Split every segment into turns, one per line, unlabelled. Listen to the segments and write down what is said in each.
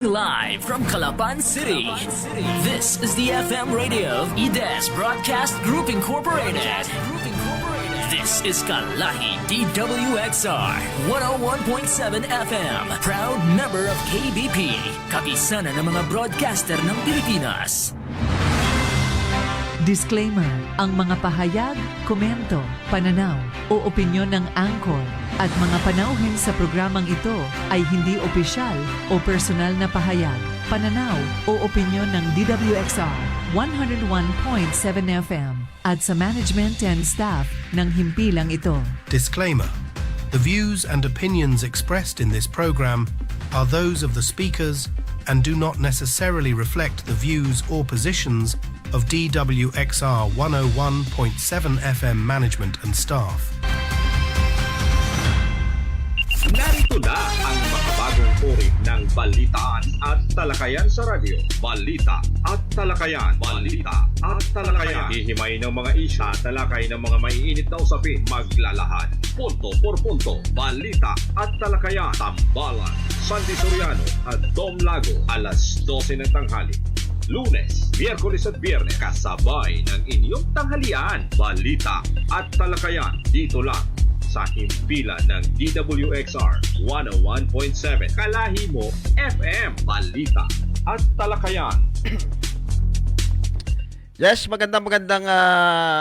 Live from Calapan City. This is the FM radio of IDES Broadcast Group Incorporated. This is Kalahi DWXR 101.7 FM. Proud member of KBP. Kapisanan ng mga broadcaster ng Pilipinas.
Disclaimer, ang mga pahayag, komento, pananaw o opinyon ng anchor at mga panauhin sa programang ito ay hindi opisyal o personal na pahayag, pananaw o opinyon ng DWXR 101.7 FM at sa management and staff ng himpilang ito.
Disclaimer. The views and opinions expressed in this program are those of the speakers and do not necessarily reflect the views or positions of DWXR 101.7 FM management and staff.
Narito na ang makabagong uri ng balitaan at talakayan sa radyo. Balita at talakayan. Balita at talakayan. Hihimay ng mga isya, talakay ng mga maiinit na usapin. Maglalahad. Punto por punto. Balita at talakayan. Tambalan, Sandy Soriano at Dom Lago. Alas 12 ng tanghali. Lunes, Miyerkules at Biyernes. Kasabay ng inyong tanghalian. Balita at talakayan. Dito lang sa himpilan ng DWXR 101.7 Kalahi mo FM. Balita at talakayan.
Yes, magandang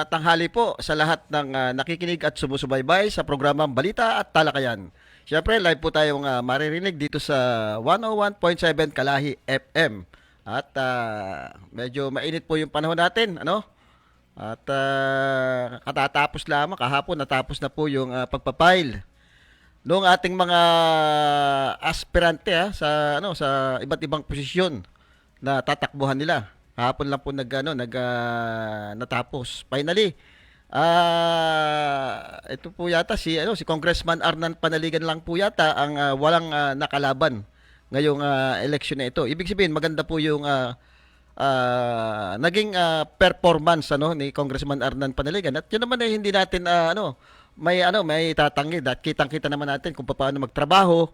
tanghali po sa lahat ng nakikinig at sumusubaybay sa programang Balita at Talakayan. Siyempre, live po tayong maririnig dito sa 101.7 Kalahi FM. At medyo mainit po yung panahon natin, ano? At katatapos lamang, kahapon natapos na po yung pagpapile noong ating mga aspirante sa iba't ibang posisyon na tatakbuhan nila. Kahapon lang po natapos. Finally, ito po yata si Congressman Arnan Panaligan lang po yata ang walang nakalaban ngayong election na ito. Ibig sabihin maganda po yung naging performance ni Congressman Arnan Panaligan. At yun naman ay hindi natin may tatanggi. At kitang-kita naman natin kung paano magtrabaho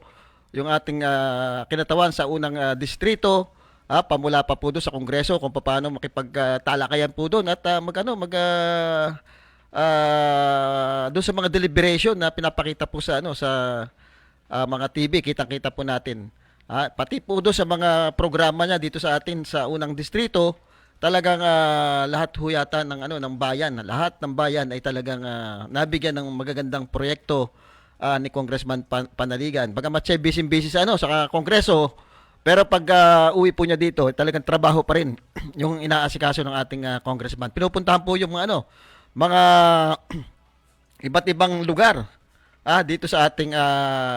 yung ating kinatawan sa unang distrito, pamula pa po doon sa Kongreso kung paano makipagtalakayan po doon at doon sa mga deliberation na pinapakita po sa mga TV, kitang-kita po natin. Pati po doon sa mga programa niya dito sa atin sa unang distrito, talagang lahat ho yata ng bayan, lahat ng bayan ay talagang nabigyan ng magagandang proyekto ni Congressman Panaligan. Bagamat siya busy sa Kongreso, pero pag uwi po niya dito, talagang trabaho pa rin yung inaasikaso ng ating congressman. Pinupuntahan po yung mga iba't ibang lugar dito sa ating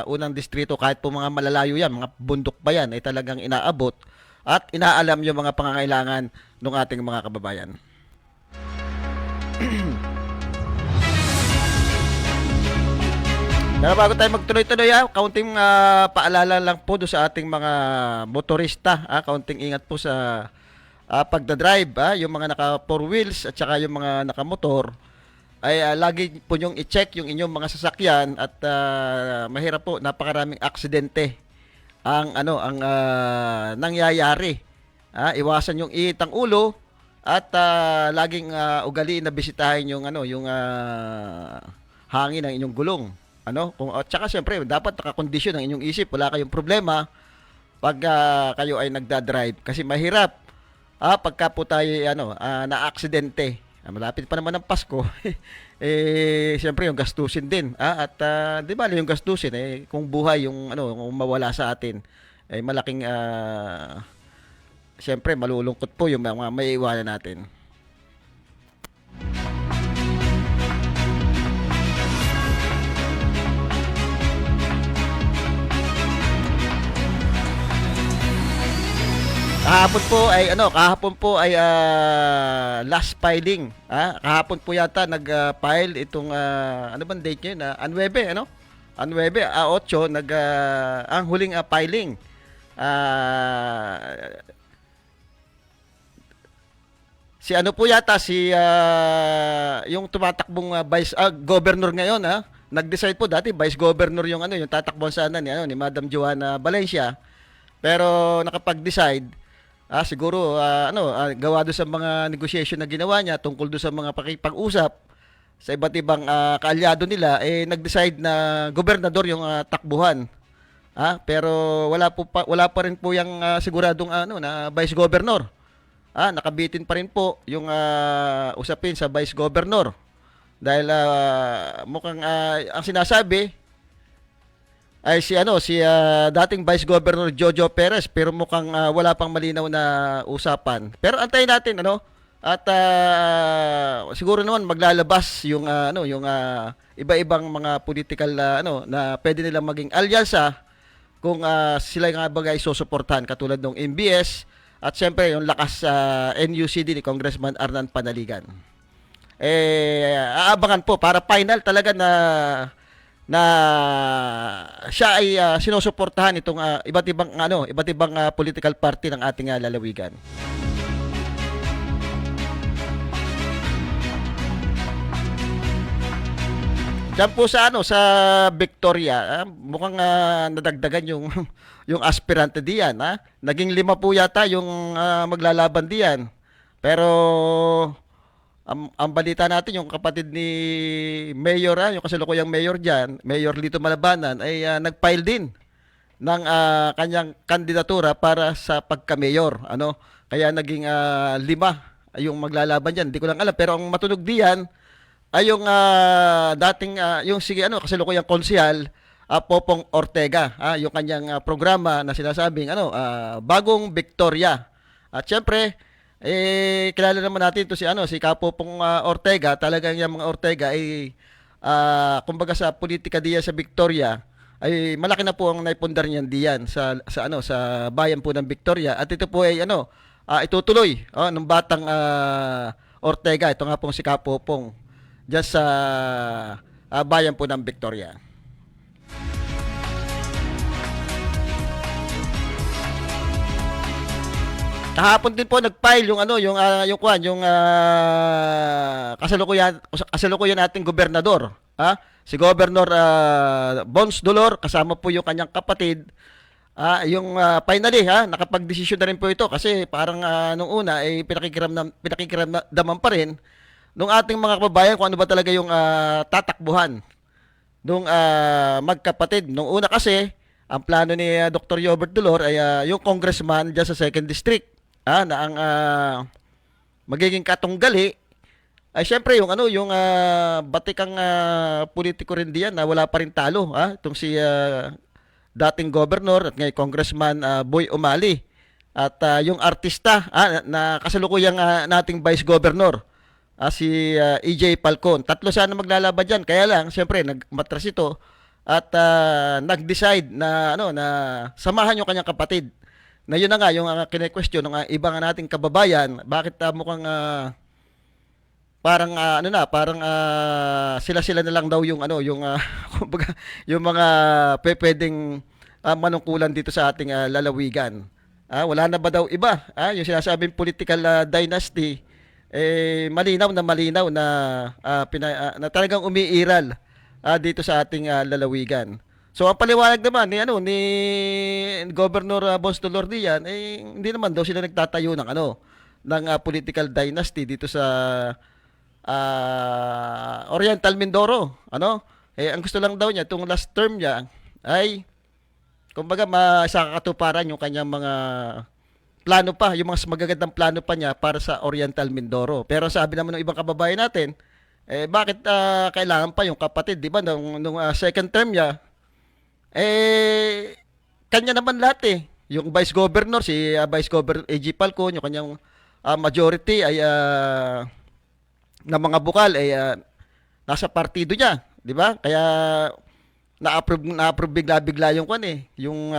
unang distrito, kahit po mga malalayo yan, mga bundok pa yan, ay talagang inaabot at inaalam yung mga pangangailangan ng ating mga kababayan. Pero bago tayo magtuloy-tuloy, kaunting paalala lang po doon sa ating mga motorista, kaunting ingat po sa pagdadrive, yung mga naka 4 wheels at saka yung mga nakamotor ay lagi po nyong i-check yung inyong mga sasakyan at mahirap po, napakaraming aksidente ang nangyayari. Iwasan yung iitang ulo at laging ugaliin na bisitahin yung hangin ng inyong gulong. At saka siyempre dapat nakakondisyon ang inyong isip, wala kayong problema pag kayo ay nagda-drive kasi mahirap pagka po tayo na-aksidente. Malapit pa naman ang Pasko. Siyempre yung gastusin din. At di ba yung gastusin kung buhay kung mawala sa atin malaking siyempre malulungkot po yung mga maiiwanan natin. Kahapon po ay last filing. Kahapon po yata nag-file itong ano bang date niyo na 9, 9, 8 ang huling filing. Si po yata yung tumatakbong vice governor ngayon, nag-decide po dati vice governor yung tatakbuhan sana ni Madam Joanna Valencia. Pero nakapag-decide, siguro gawa doon sa mga negotiation na ginawa niya tungkol doon sa mga pakipag-usap sa iba't ibang kaalyado nila, nag-decide na gobernador yung takbuhan. Pero wala pa rin po yung siguradong na vice governor. Nakabitin pa rin po yung usapin sa vice governor. Dahil mukhang ang sinasabi ay si dating Vice Governor Jojo Perez, pero mukhang wala pang malinaw na usapan. Pero antayin natin at siguro naman maglalabas yung iba-ibang mga political na pwede nilang maging alyansa kung sila nga bagay susuportahan katulad ng MBS at siyempre yung lakas sa NUCD ni Congressman Arnan Panaligan. Aabangan po para final talaga na siya ay sinusuportahan itong iba't ibang political party ng ating lalawigan. Diyan po sa Victoria, mukhang nadagdagan yung yung aspirante diyan, Naging 5 po yata yung maglalaban diyan. Pero ang balita natin, yung kapatid ni Mayor, yung kasalukuyang Mayor diyan, Mayor Lito Malabanan, ay nag-file din ng kanyang kandidatura para sa pagka-mayor. Kaya naging 5 yung maglalaban diyan. Hindi ko lang alam, pero ang matunog diyan ay yung dating yung kasalukuyang konsehal Popong Ortega, yung kanyang programa na sinasabing Bagong Victoria. At syempre kilala naman natin ito si Kapopong Ortega. Talagang yung mga Ortega ay kumbaga sa politika diyan sa Victoria ay malaki na po ang naipundar niyan diyan sa bayan po ng Victoria. At ito po ay itutuloy ng batang Ortega. Ito nga pong si Kapopong diyan sa bayan po ng Victoria. Kahapon din po nag-file yung kasalukuyan nating gobernador, si Governor Bons Dolor, kasama po yung kanyang kapatid. Finally nakapag-desisyon na rin po ito kasi parang nung una ay pinakikiramdaman pa rin nung ating mga kababayan kung ano ba talaga yung tatakbuhan nung magkapatid. Nung una kasi ang plano ni Dr. Robert Dolor ay yung congressman diyan sa 2nd District, na ang magiging katunggali ay syempre yung batikang politiko rin diyan na wala pa rin talo, itong si dating governor at ngayon congressman Boy Umali at yung artista na kasalukuyang nating vice governor si EJ Falcon. Tatlo sana maglalaban diyan, kaya lang syempre nagmatras ito at nag-decide na samahan yung kanyang kapatid. Na yun na nga yung kine-question ng iba nga nating kababayan, bakit mukhang parang sila na lang daw yung kumbaga yung mga pwedeng manungkulan dito sa ating lalawigan. Wala na ba daw iba? Yung sinasabing political dynasty malinaw na na talagang umiiral dito sa ating lalawigan. So ang paliwanag naman ni Governor Bons Dolor diyan hindi naman daw sila nagtatayo ng political dynasty dito sa Oriental Mindoro. Ang gusto lang daw niya itong last term niya ay kumbaga masakatuparan yung kanyang mga plano pa, yung mga magagandang plano pa niya para sa Oriental Mindoro. Pero sabi naman ng ibang kababayan natin, bakit kailangan pa yung kapatid, di ba? Nung second term niya, kanya naman lahat Yung vice governor, si Vice Governor AG Falcon, yung kanyang majority ay na mga bukal ay nasa partido niya, di ba? Kaya na-approve bigla yung yung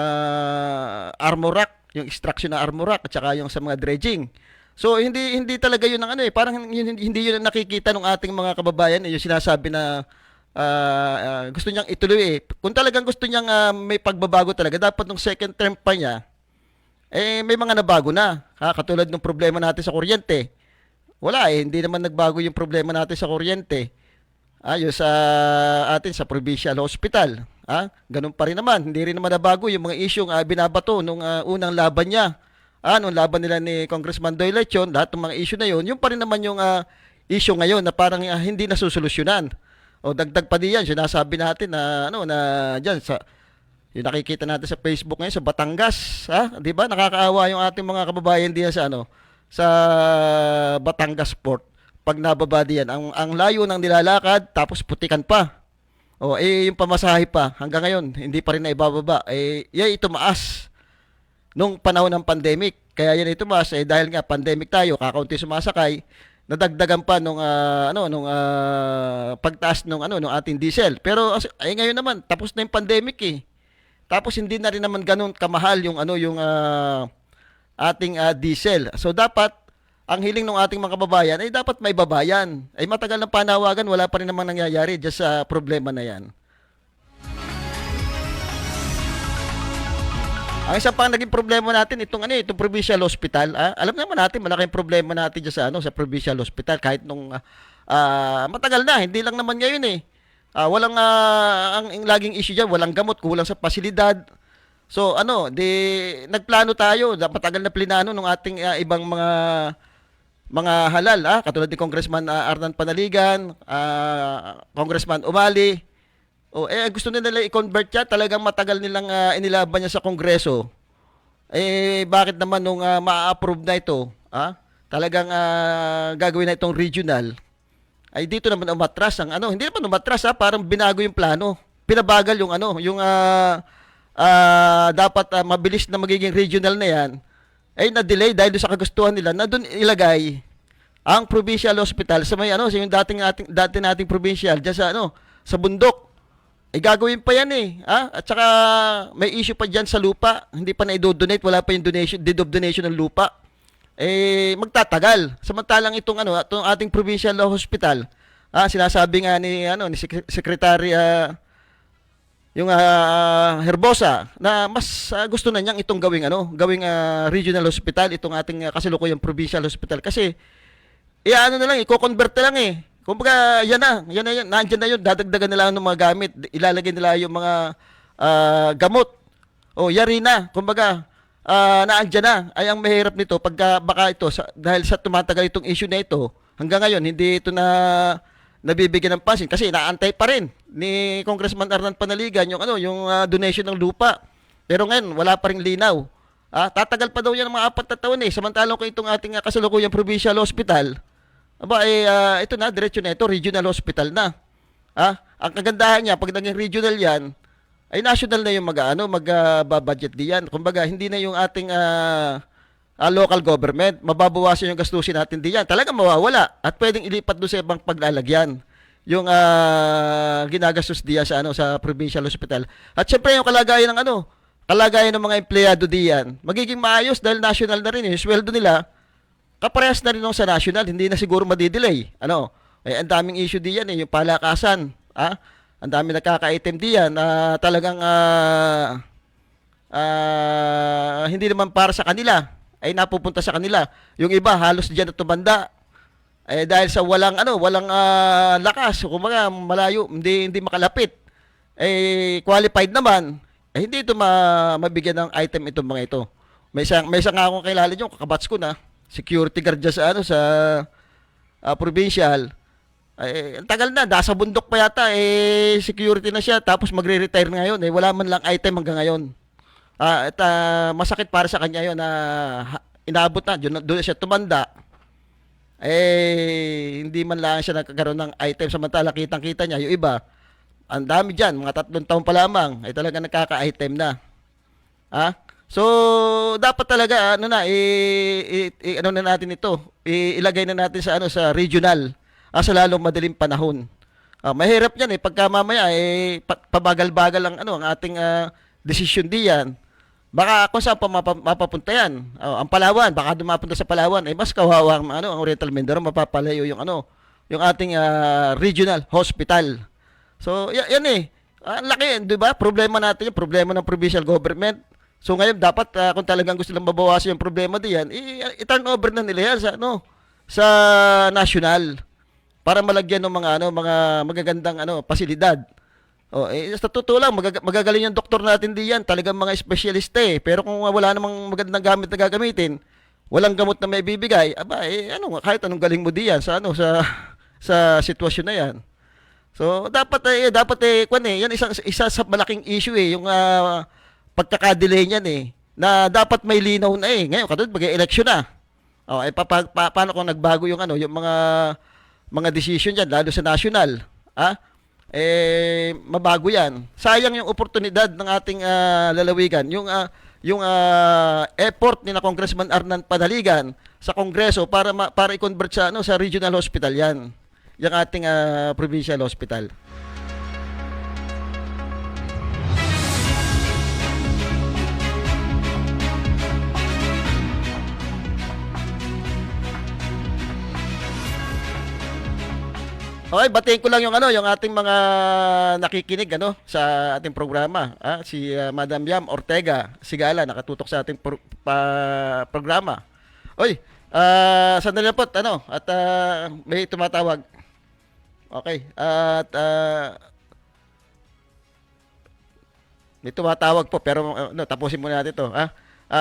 armor rack, yung extraction ng armor rack at saka yung sa mga dredging. So hindi talaga yun ang parang hindi yun ang nakikita ng ating mga kababayan, yung sinasabi na gusto niyang ituloy Kung talagang gusto niyang may pagbabago talaga, dapat nung second term pa niya may mga nabago na. Katulad ng problema natin sa kuryente. Wala hindi naman nagbago yung problema natin sa kuryente. Yung sa atin sa provincial hospital. Ganun pa rin naman. Hindi rin naman nabago yung mga isyong binabato nung unang laban niya. Nung laban nila ni Congressman Doy Lechon, lahat ng mga issue na yun pa rin naman yung issue ngayon na parang hindi nasusolusyonan. O dagdag pa diyan, sinasabi natin na na diyan sa yung nakikita natin sa Facebook ngayon sa Batangas, 'di ba? Nakakaawa yung ating mga kababayan diyan sa sa Batangas Port. Pag nababa diyan, ang layo ng nilalakad tapos putikan pa. Yung pamasahe pa hanggang ngayon hindi pa rin naibababa. Yan tumaas nung panahon ng pandemic. Kaya yan tumaas dahil nga pandemic tayo, kakaunti sumasakay, nadagdagan pa nung pagtaas nung ating diesel. Pero ngayon naman tapos na yung pandemic Tapos hindi na rin naman ganun kamahal yung ating diesel. So dapat ang hiling ng ating mga kababayan ay dapat may babayan. Matagal ng panawagan, wala pa rin namang nangyayari just sa problema na yan. Ang isa pang naging problema natin itong provincial hospital. Alam naman natin malaking problema natin diyan sa provincial hospital kahit nung matagal na, hindi lang naman ngayon walang ang laging issue diyan, walang gamot, kulang sa pasilidad. So nagplano tayo, matagal na plinano ng ating ibang mga halal, katulad ni Congressman Arnan Panaligan, Congressman Umali. Gusto nila i-convert siya, talagang matagal nilang inilaban niya sa Kongreso. Bakit naman nung ma-approve na ito, talagang gagawin na itong regional, ay dito naman umatras ang hindi naman umatras parang binago yung plano. Pinabagal yung dapat mabilis na magiging regional na yan, na-delay dahil sa kagustuhan nila na doon ilagay ang provincial hospital sa may sa yung dati nating provincial diyan sa bundok. Gagawin pa yan At saka may issue pa diyan sa lupa, hindi pa na-donate, wala pa yung deed of donation ng lupa. Magtatagal. Samantalang itong ating provincial hospital, sinasabi nga ni Secretary yung Herbosa na mas gusto na niyang itong gawing regional hospital, itong ating kasalukuyang provincial hospital kasi na lang, i-convert na lang Kumbaga, yan na, nandiyan na yun, dadagdagan nila ng mga gamit, ilalagay nila yung mga gamot. Yari na, kumbaga, naandyan na. Ay, ang mahirap nito, baka ito, dahil sa tumatagal itong issue na ito, hanggang ngayon, hindi ito nabibigyan ng pansin. Kasi naantay pa rin ni Congressman Arnan Panaligan yung donation ng lupa. Pero ngayon, wala pa rin linaw. Tatagal pa daw yan ng mga 4 na taon Samantalang kung itong ating kasalukuyang provincial hospital, ito na, diretso na ito, regional hospital na. Ang kagandahan niya, pag naging regional yan, ay national na yung mag-budget diyan. Kumbaga, hindi na yung ating local government, mababawasan yung gastusin natin diyan. Talagang mawawala at pwedeng ilipat doon sa ibang paglalagyan yung ginagastos diyan sa provincial hospital. At syempre yung kalagayan ng mga empleyado diyan, magiging maayos dahil national na rin yung sweldo nila. Kaparehas na rin sa national, hindi na siguro madidelay. Ang daming issue diyan yung palakasan. Ang daming nakaka-item diyan na talagang hindi naman para sa kanila, ay napupunta sa kanila. Yung iba halos diyan na tumanda. Dahil sa walang lakas, kumbaga malayo, hindi makalapit. Qualified naman, hindi ito mabigyan ng item itong mga ito. May isang nga akong kilala niyo, kakabats ko na security guard dyan sa provincial. Ang tagal na, nasa bundok pa yata, security na siya, tapos magre-retire ngayon, wala man lang item hanggang ngayon. At masakit para sa kanya yun na inaabot na, doon siya tumanda, hindi man lang siya nagkakaroon ng item, samantala kitang-kita niya, yung iba, ang dami dyan, mga 3 taon pa lamang, ay talaga nagkaka-item na. So, dapat talaga na natin ito, ilagay na natin sa regional, sa lalong madaling panahon. Mahirap yan pagka mamaya pabagal-bagal ang ating desisyon diyan. Baka kung saan pa mapapunta yan. Ang Palawan, baka dumapunta sa Palawan, mas kawawa ang Oriental Mindoro, mapapalayo yung ating regional hospital. So, yan ang laki, di ba? Problema natin yung problema ng provincial government. So ngayon dapat kung talagang gusto lang mabawasan yung problema diyan, i-turn over na nila yan sa national. para malagyan ng mga mga magagandang pasilidad. Sa totoo lang, magagaling yung doktor natin diyan, talagang mga espesyalista eh. Pero kung wala namang magandang gamit na gagamitin, walang gamot na may bibigay, kahit anong galing mo diyan sa sa sitwasyon na 'yan. So dapat yan isa sa malaking issue yung pagkakadelay niyan na dapat may linaw na Ngayon katulad mag-election na. Paano kung nagbago yung yung mga decision diyan lalo sa national, mabago yan. Sayang yung oportunidad ng ating lalawigan, yung effort ni na Congressman Arnan Panaligan sa Kongreso para i-convert sa regional hospital yan. Yung ating provincial hospital. Okay, batiin ko lang yung ating mga nakikinig sa ating programa. Si Madam Yam Ortega Sigala nakatutok sa ating programa. Oy, sandali lang po at may tumatawag. Okay, at may tumatawag po pero tapusin muna natin 'to,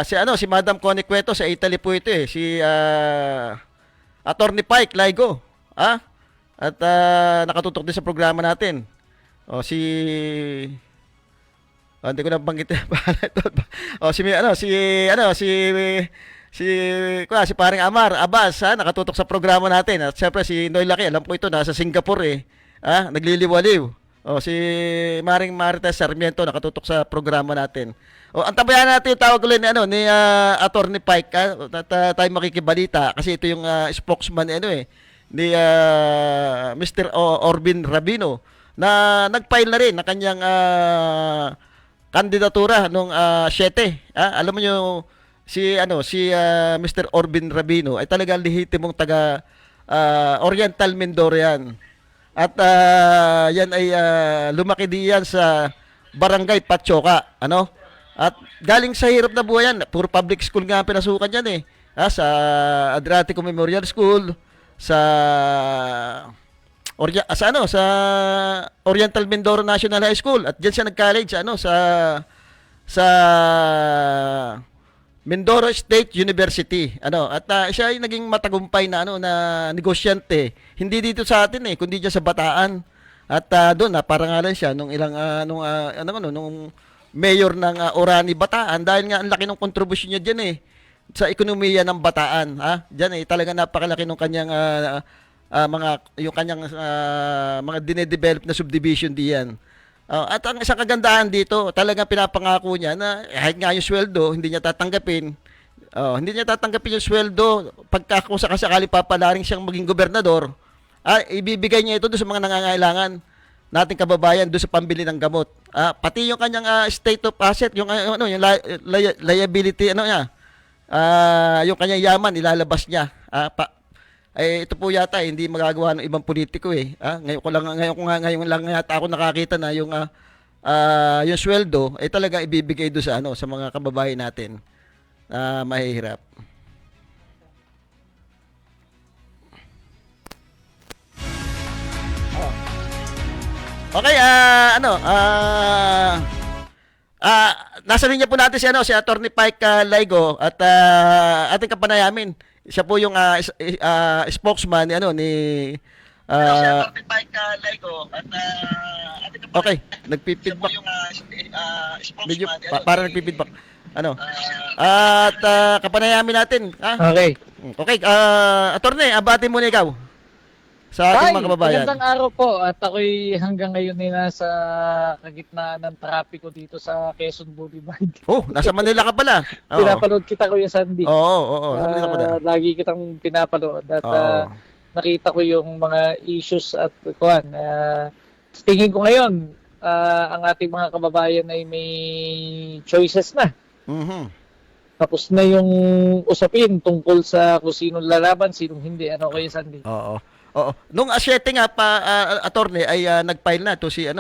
si Madam Connie Cueto sa Italy po ito si Attorney Pike Laigo, at nakatutok din sa programa natin. Hindi ko na banggit si paring Amar Abbas nakatutok sa programa natin. At siyempre si Noy Laki, alam ko ito nasa Singapore nagliliwaliw. Si Maring Marites Sarmiento nakatutok sa programa natin. Antabayan natin yung tawag ulit ni Attorney Pike at tayo makikibalita kasi ito yung spokesman ni Mr. Orbin Rabino na nag-file na rin na kanyang kandidatura nung 7. Alam mo nyo si Mr. Orbin Rabino ay talagang lehitimong taga Oriental Mindoro yan. At yan ay lumaki diyan sa Barangay Patsoka, At galing sa hirap na buhay yan, puro public school nga ang pinasukan yan sa Adriatico Memorial School, sa Oriental Mindoro National High School at diyan siya nag-college sa Mindoro State University at siya ay naging matagumpay na na negosyante hindi dito sa atin kundi diyan sa Bataan at doon parangalan siya nung ilang nung mayor ng Orani Bataan dahil nga ang laki ng kontribusyon niya diyan sa ekonomiya ng Bataan, diyan talaga napakalaki ng kanyang mga dinedevelop na subdivision diyan. At ang isang kagandahan dito, talagang pinapangako niya na kahit nga yung sweldo, hindi niya tatanggapin. Hindi niya tatanggapin yung sweldo pagka kung sakasakali papalaring siyang maging gobernador, ibibigay niya ito doon sa mga nangangailangan nating kababayan doon sa pambili ng gamot. Pati yung kanyang state of asset, yung liability niya. Yung kanyang yaman ilalabas niya. Ito po yata hindi magagawa ng ibang politiko ngayon lang yata ako nakakita na yung sweldo ay talaga ibibigay do sa mga kababayan natin na mahihirap. Okay, nasa linya po natin si Attorney Pike Laigo at ating kapanayamin. Siya po yung spokesman ni Attorney Pike Laigo at ating kapanayamin. Okay, nagpi-feedback. Medyo para nagpi-feedback. At kapanayamin natin,
Okay.
Okay, Attorney, abati muna ikaw sa ating mga kababayan.
Magandang araw po at ako'y hanggang ngayon ay nasa kagitnaan ng trapiko dito sa Quezon Boulevard.
Nasa Manila ka pala.
Pinapanood kita Kuya Sandy.
Oo. Manila ka pala.
Lagi kitang pinapanood at nakita ko yung mga issues at kuan. Tingin ko ngayon, ang ating mga kababayan ay may choices na.
Mm-hmm.
Tapos na yung usapin tungkol sa kung sinong lalaban, sinong hindi. Kuya Sandy?
Oo. Nung 7 nga attorney ay nag-file na to si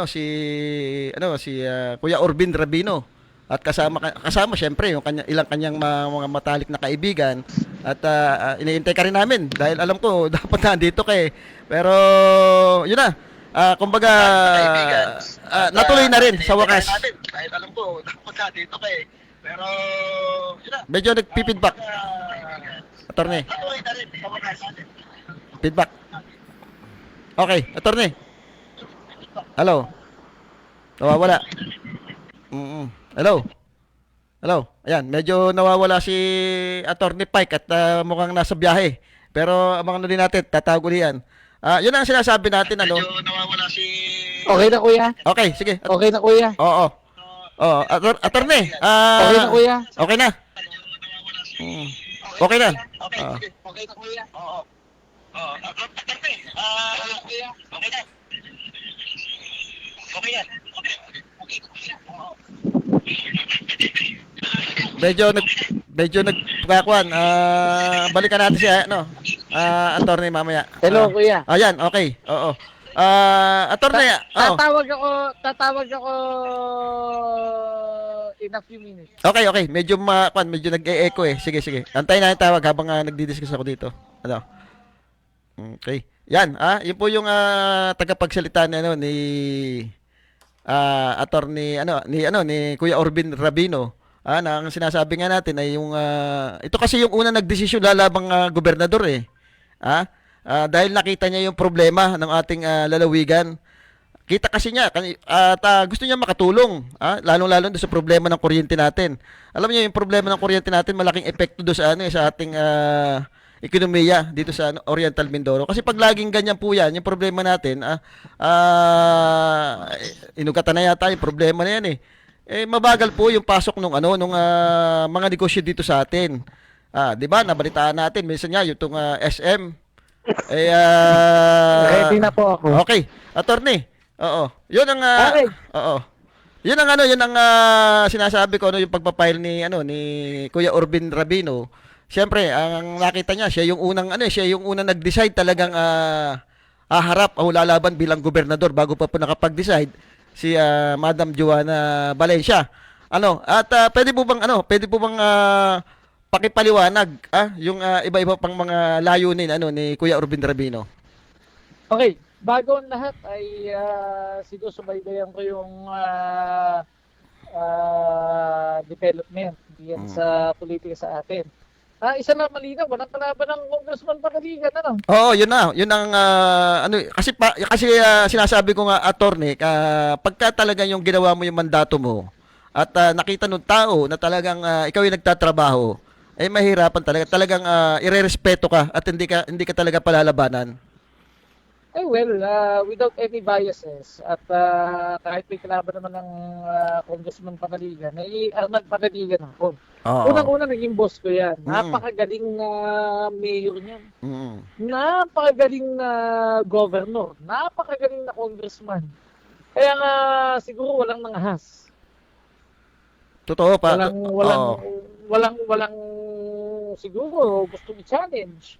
Kuya Orbin Rabino at kasama syempre yung ilang kanyang mga matalik na kaibigan At iniintay ka rin namin dahil alam ko dapat nandito ka eh. Pero yun na. Kumbaga natuloy na rin sa wakas. Dahil alam ko dapat nandito ka eh. Pero yun na. Medyo nagpipidback. Attorney. Natuloy na rin sa wakas. Feedback. Okay, attorney. Hello. Nawawala. Hello. Hello. Ayan, medyo nawawala si Attorney Pike at mukhang nasa biyahe. Pero abangan na din natin, tatawag ulian. Yun ang sinasabi natin, ano? Medyo nawawala si...
Okay na, kuya.
Okay, sige.
Okay na, kuya.
Oo. Oo, Attorney.
Okay na, kuya.
Okay na. Okay na.
Okay, sige. Okay na, kuya. Oo. Attorney. Kuya. Okay na. Okay na.
Medyo nagkakuan. Balikan natin siya, no. Attorney mamaya.
Hello, kuya.
Ayan, okay. Oo. Attorney,
Tatawag ako in a few minutes.
Okay. Medyo nag-e-echo eh. Sige. Antayin natin tawag habang nagdi-discuss ako dito. Ano? Okay. Yan, yun po yung tagapagsalita ni Attorney ni Kuya Orbin Rabino. Ang sinasabi nga natin ay yung ito kasi yung una nagdesisyon lalabang gobernador eh. Dahil nakita niya yung problema ng ating lalawigan. Kita kasi niya at gusto niya makatulong, lalong-lalo doon sa problema ng kuryente natin. Alam niyo yung problema ng kuryente natin, malaking epekto doon sa ating ekonomiya dito sa Oriental Mindoro. Kasi pag laging ganyan po yan, yung problema natin, inugatan na yata yung problema na yan eh. Mabagal po yung pasok nung mga negosyo dito sa atin. 'Di ba? Nabalitaan natin minsan nga yung SM.
Ready na po ako.
Okay, attorney. Oo. 'Yun ang
Okay.
oo. 'Yun ang sinasabi ko yung pagpapile ni Kuya Orbin Rabino. Siyempre, ang nakita niya, siya yung unang nag-decide talagang haharap o lalaban bilang gobernador bago pa po nakapag-decide si Madam Joanna Valencia. Pwede po bang pakipaliwanag yung iba-iba pang mga layunin ni Kuya Orbin Rabino?
Okay, bago ang lahat ay sinusubaybayan ko yung development diyan sa politika sa atin. Isa na malinaw, walang kalaban ng Congressman Pangilinan,
Oo, yun na. Yun ang kasi sinasabi ko nga, attorney, pagka talaga yung ginawa mo yung mandato mo at nakita ng tao na talagang ikaw yung nagtatrabaho, mahirapan talagang irerespeto ka at hindi ka talaga palalabanan.
Without any biases at kahit may kalaban naman ng Congressman Pangilinan, Arnald Pangilinan ako. Unang-una naging boss ko yan. Napakagaling na mayor niyan. Napakagaling na governor. Napakagaling na congressman. Kaya nga siguro walang nangahas.
Totoo pa.
Walang siguro gustong i-challenge.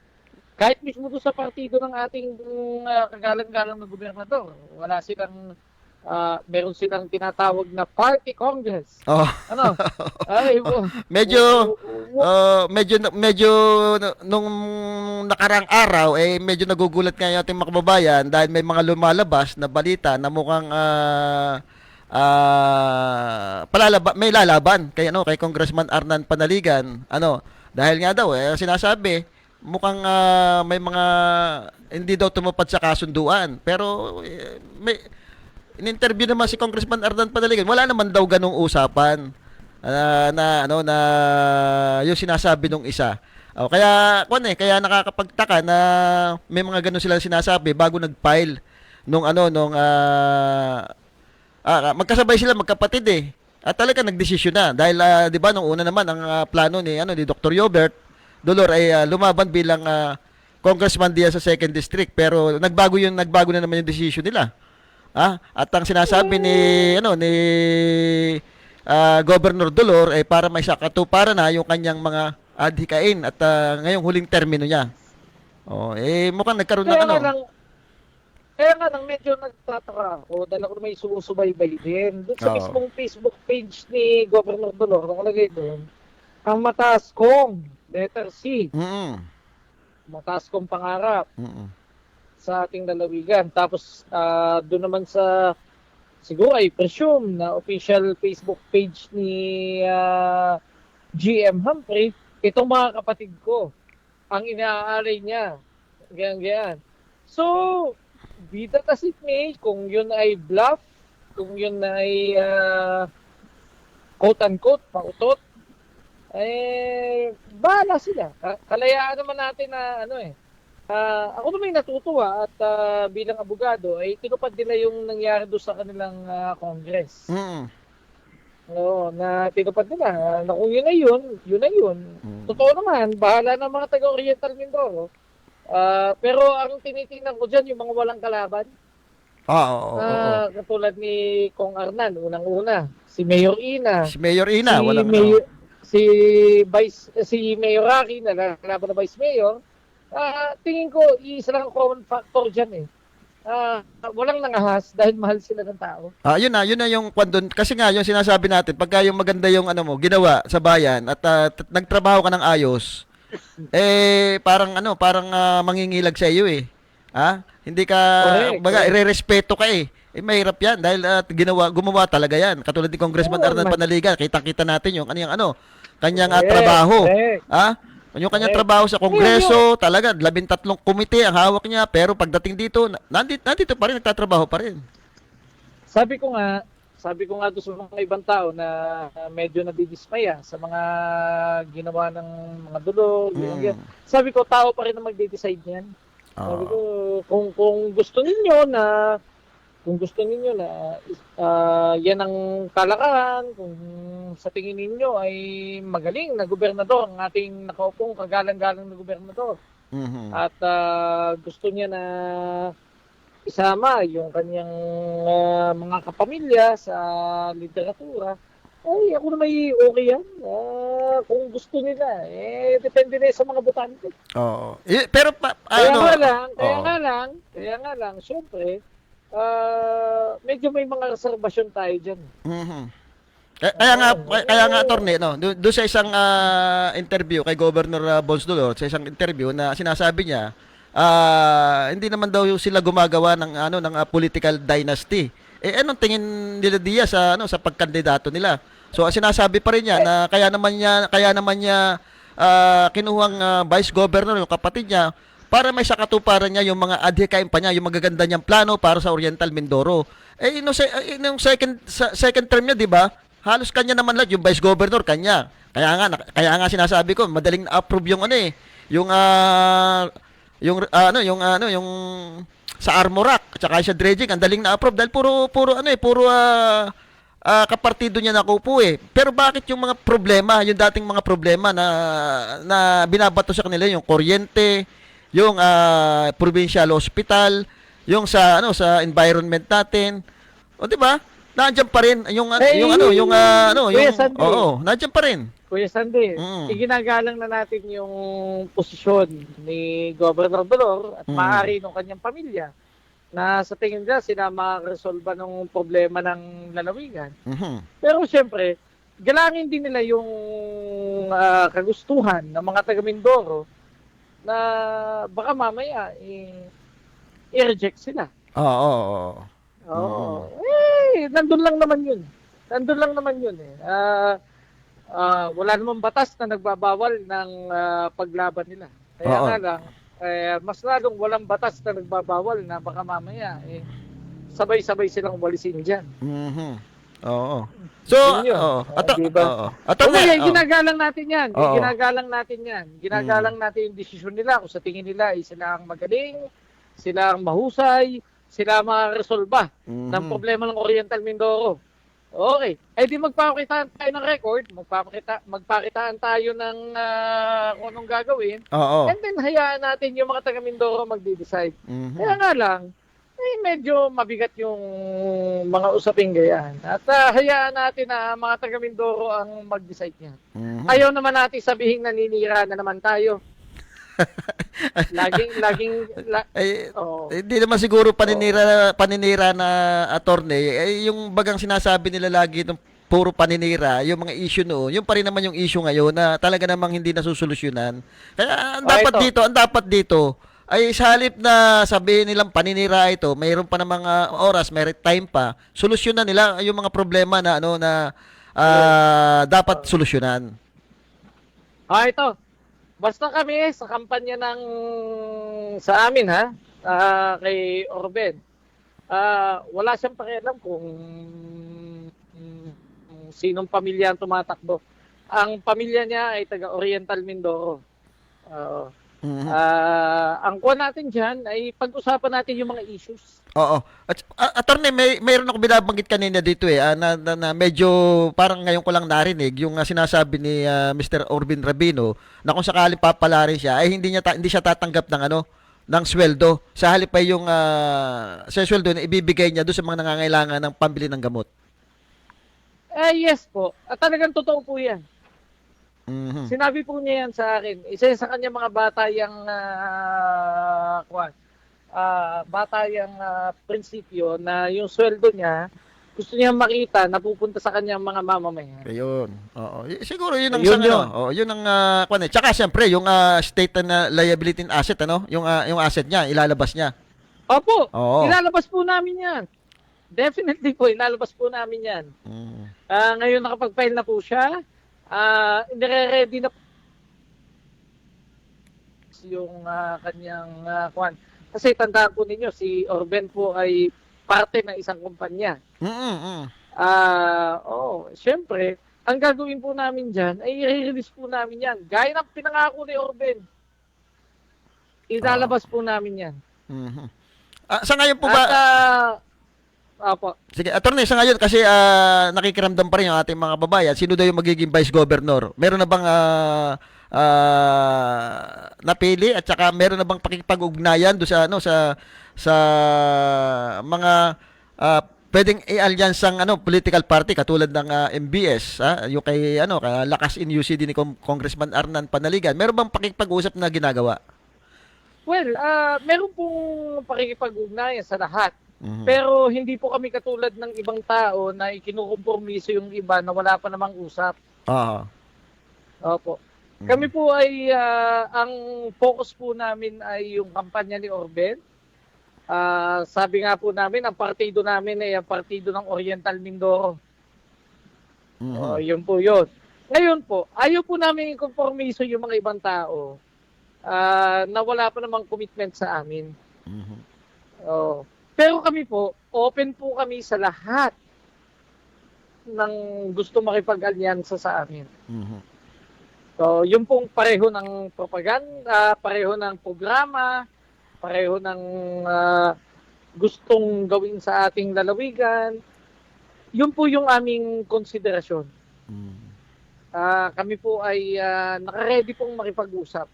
Kahit mismo doon sa partido ng ating kagalang-galang na gobernador, wala silang meron silang tinatawag na party congress.
Medyo nung nakarang araw medyo nagugulat nga yung ating mga kababayan dahil may mga lumalabas na balita na mukhang may lalaban kay Congressman Arnan Panaligan. Dahil nga daw sinasabi mukhang may mga hindi daw tumupad sa kasunduan. Pero may in-interview naman si Congressman Ardan Panaligan, wala naman daw ganung usapan na yung sinasabi nung isa. Kaya nakakapagtaka na may mga ganun sila sinasabi bago nag-file nung magkasabay sila magkapatid eh. At talaga nagdesisyon na dahil 'di ba nung una naman ang plano ni Dr. Yobert Dolor ay lumaban bilang congressman diyan sa 2nd District, pero nagbago na naman yung decision nila. At ang sinasabi ni Governor Dolor ay para may sakatuparan na yung kanyang mga adhikain at ngayong huling termino niya. Mukhang nagkaroon ng
Kaya nga nang medyo nagtataka ako dahil ako may sumusubaybay din. Doon sa mismong Facebook page ni Governor Dolor, nakalagay doon, ang mataas kong letter C,
Mm.
mataas kong pangarap
Mm.
sa ating lalawigan. Tapos doon naman sa siguro I presume na official Facebook page ni GM Humphrey, itong mga kapatid ko ang inaalay niya. Ganyan. So, be that as it may, kung yun ay bluff, kung yun ay quote-unquote, pautot, bahala sila. Kalayaan naman natin na ako naman yung natutuwa at bilang abogado ay tinupad nila yung nangyari doon sa kanilang Congress.
Mm.
Oo, na tinupad nila na kung yun ay yun. Totoo naman, bahala ng mga taga-Oriental Mindoro. Pero ang tinitingnan ko dyan, yung mga walang kalaban.
Oo.
Katulad ni Kong Arnan, unang-una. Si Mayor Ina.
Si Mayor Ina, walang
si Mayor Rocky na kalaban na Vice Mayor. Tingin ko, isa lang ang common factor dyan walang nangahas dahil mahal sila ng tao.
Yun na yung kwandon. Kasi nga, yung sinasabi natin, pagka yung maganda yung ginawa sa bayan at nagtrabaho ka ng ayos, parang mangingilag sa iyo Hindi ka,
Correct.
irerespeto ka mahirap yan dahil gumawa talaga yan. Katulad ni Congressman Arnan Panaligan, kitang-kita natin yung kanyang trabaho.
Correct.
Yung kanyang trabaho sa Kongreso, talaga 13 komite ang hawak niya, pero pagdating dito, nandito pa rin, nagtatrabaho pa rin.
Sabi ko nga doon sa mga ibang tao na medyo nadidismaya sa mga ginawa ng mga dulog. Ganyan. Sabi ko, tao pa rin ang magde-decide niyan. Sabi ko, kung gusto ninyo na yan ang kalakaran, kung sa tingin ninyo ay magaling na gobernador ang ating nakaupong kagalang-galang na gobernador.
Mhm.
At gusto niya na isama yung kanyang mga kapamilya sa literatura, ay ako na may okay yan. Kung gusto nila, depende na sa mga botante.
Oo. Pero
Kaya nga lang, syempre, medyo may mga reservasyon tayo dyan.
Mhm. Kaya nga attorney, doon sa isang interview kay Governor Bonsdolor, sa isang interview na sinasabi niya, hindi naman daw sila gumagawa ng political dynasty. Anong tingin nila Diaz sa pagkandidato nila? So sinasabi pa rin niya na kaya naman niya kinuhang vice governor yung kapatid niya para may sakatuparan niya yung mga adhikain pa niya, yung magaganda niyang plano para sa Oriental Mindoro. Nung second term niya, 'di ba? Halos kanya naman lahat, yung vice governor kanya. Kaya nga sinasabi ko, madaling na-approve yung sa Armorac at saka sa dredging, ang daling na-approve dahil puro kapartido niya nakupo Pero bakit yung mga problema, yung dating mga problema na binabato sa kanila, yung kuryente, yung provincial hospital, yung sa environment natin. O 'di ba? Nandiyan pa rin
Kuya Sandy.
nandiyan pa rin.
Kuya Sandy, iginagalang na natin yung posisyon ni Governor Dolor at maaari ng kanyang pamilya na sa tingin nila sila makaresolba ng problema ng lalawigan. Pero siyempre, galangin din nila yung kagustuhan ng mga taga Mindoro na baka mamaya i-reject sila.
Oo.
Nandun lang naman yun. Wala namang batas na nagbabawal ng paglaban nila. Kaya nga lang, mas lalong walang batas na nagbabawal na baka mamaya sabay-sabay silang walisin dyan.
Oo. So,
diba? Ginagalang natin yan. Ginagalang natin yung desisyon nila kung sa tingin nila ay sila ang magaling, sila ang mahusay, sila makaresolba ng problema ng Oriental Mindoro. Okay. Di magpapakitaan tayo ng record, magpakitaan tayo ng kung anong gagawin, and then hayaan natin yung mga taga Mindoro magde-decide. Kaya nga lang, medyo mabigat yung mga usaping gayan. At hayaan natin na mga taga Mindoro ang mag-decide niyan. Ayaw naman natin sabihin naninira na naman tayo.
Hindi naman siguro paninira na attorney. Yung bagang sinasabi nila lagi ng puro paninira, yung mga issue noon, yung pa rin naman yung issue ngayon na talaga namang hindi nasusolusyonan. Kaya ang dapat dito ay sa halip na sabihin nilang paninira ito, mayroon pa ng mga oras, may time pa, solusyonan nila yung mga problema na dapat solusyonan.
Ito. Basta kami sa kampanya sa amin kay Orben. Wala siyang pakialam kung sinong pamilya ang tumatakbo. Ang pamilya niya ay taga Oriental Mindoro. Ang kuha natin dyan ay pag-usapan natin yung mga issues.
Oo. Attorney, mayroon ako binabanggit kanina dito na medyo parang ngayon ko lang narinig yung sinasabi ni Mr. Orvin Rabino na kung sakaling papalarin siya ay hindi siya tatanggap ng sweldo. Sa halip ay yung sa sweldo na ibibigay niya doon sa mga nangangailangan ng pambili ng gamot.
Yes po. At talagang totoo po yan.
Mhm.
Sinabi po niya yan sa akin. Isa sa kanya mga bata yung prinsipyo na yung sweldo niya gusto niya makita napupunta sa kanyang mga mamamayan.
Ayun. Oo. Siguro yun ang
Yun yun.
yun ang tsaka siyempre yung state na liability and asset yung asset niya ilalabas niya.
Opo.
Oo.
Ilalabas po namin yan. Definitely po, ilalabas po namin yan. Ngayon nakapag-file na po siya. Nire-ready na po yung kanyang kwan. Kasi tandaan po ninyo, si Orben po ay parte ng isang kumpanya. Siyempre, ang gagawin po namin dyan ay i-release po namin yan. Gaya ng pinangako ni Orben. Ilalabas po namin yan.
Sa ngayon po ba
Opo.
Sige, attorney, sa ngayon kasi nakikiramdam pa rin yung ating mga babayan. Sino daw yung magiging vice governor? Meron na bang napili at saka meron na bang pakikipag-ugnayan do sa sa mga pwedeng i-alyansang political party katulad ng MBS, yung kay kay Lakas in UCD ni Congressman Arnan Panaligan. Meron bang pakikipag-usap na ginagawa?
Well, meron pong pakikipag-ugnayan sa lahat. Pero hindi po kami katulad ng ibang tao na ikinukompromiso yung iba na wala pa namang usap. Opo. Kami po ay, ang focus po namin ay yung kampanya ni Orben. Sabi nga po namin, ang partido namin ay ang partido ng Oriental Mindoro. Yun po yun. Ngayon po, ayaw po namin ikompromiso yung mga ibang tao na wala pa namang commitment sa amin. Pero kami po, open po kami sa lahat ng gusto makipag-alyansa sa amin. So, yung pong pareho ng propaganda, pareho ng programa, pareho ng gustong gawin sa ating lalawigan, yun po yung aming konsiderasyon. Kami po ay naka-ready pong makipag-usap.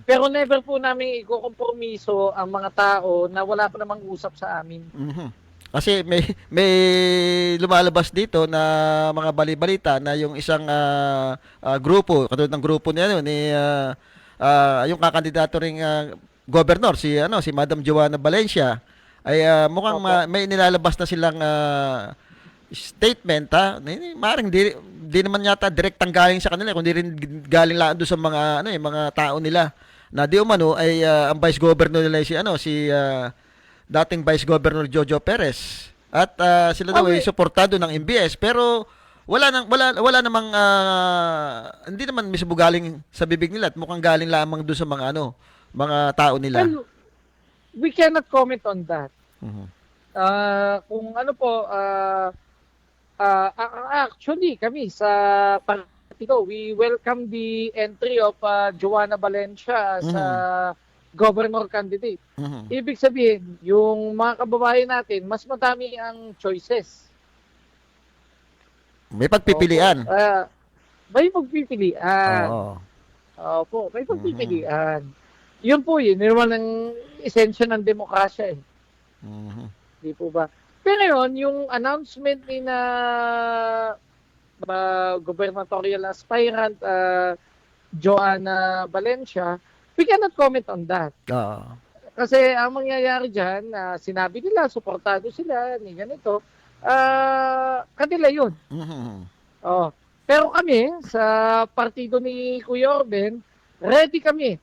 Pero never po namin ikukompromiso ang mga tao na wala pa namang usap sa amin.
Kasi may lumalabas dito na mga bali-balita na yung isang grupo, katulad ng grupo niya ni yung kakandidato ring governor si Madam Joanna Valencia ay mukhang may nilalabas na silang statement maaaring di naman yata direktang galing sa kanila kundi rin galing lang doon sa mga mga tao nila na di umano ay ang vice governor nila si dating Vice Governor Jojo Perez at sila daw ay suportado ng MBS pero wala namang hindi naman mismo galing sa bibig nila at mukhang galing lamang doon sa mga mga tao nila.
Well, we cannot comment on that. Kung actually kami sa partido, we welcome the entry of Joanna Valencia as governor candidate. Ibig sabihin, yung mga kababayan natin, mas madami ang choices.
May pagpipilian.
May pagpipilian. Opo, may pagpipilian. Yun po yun naman ang esensya ng demokrasya eh. Di po ba? Pero yun, yung announcement ni na gubernatorial aspirant Joanna Valencia, we cannot comment on that. Kasi ang mangyayari dyan, sinabi nila, suportado sila, ni ganito. kanila yun.
Mhm.
Oh. Pero kami, sa partido ni Kuya Orben, ready kami.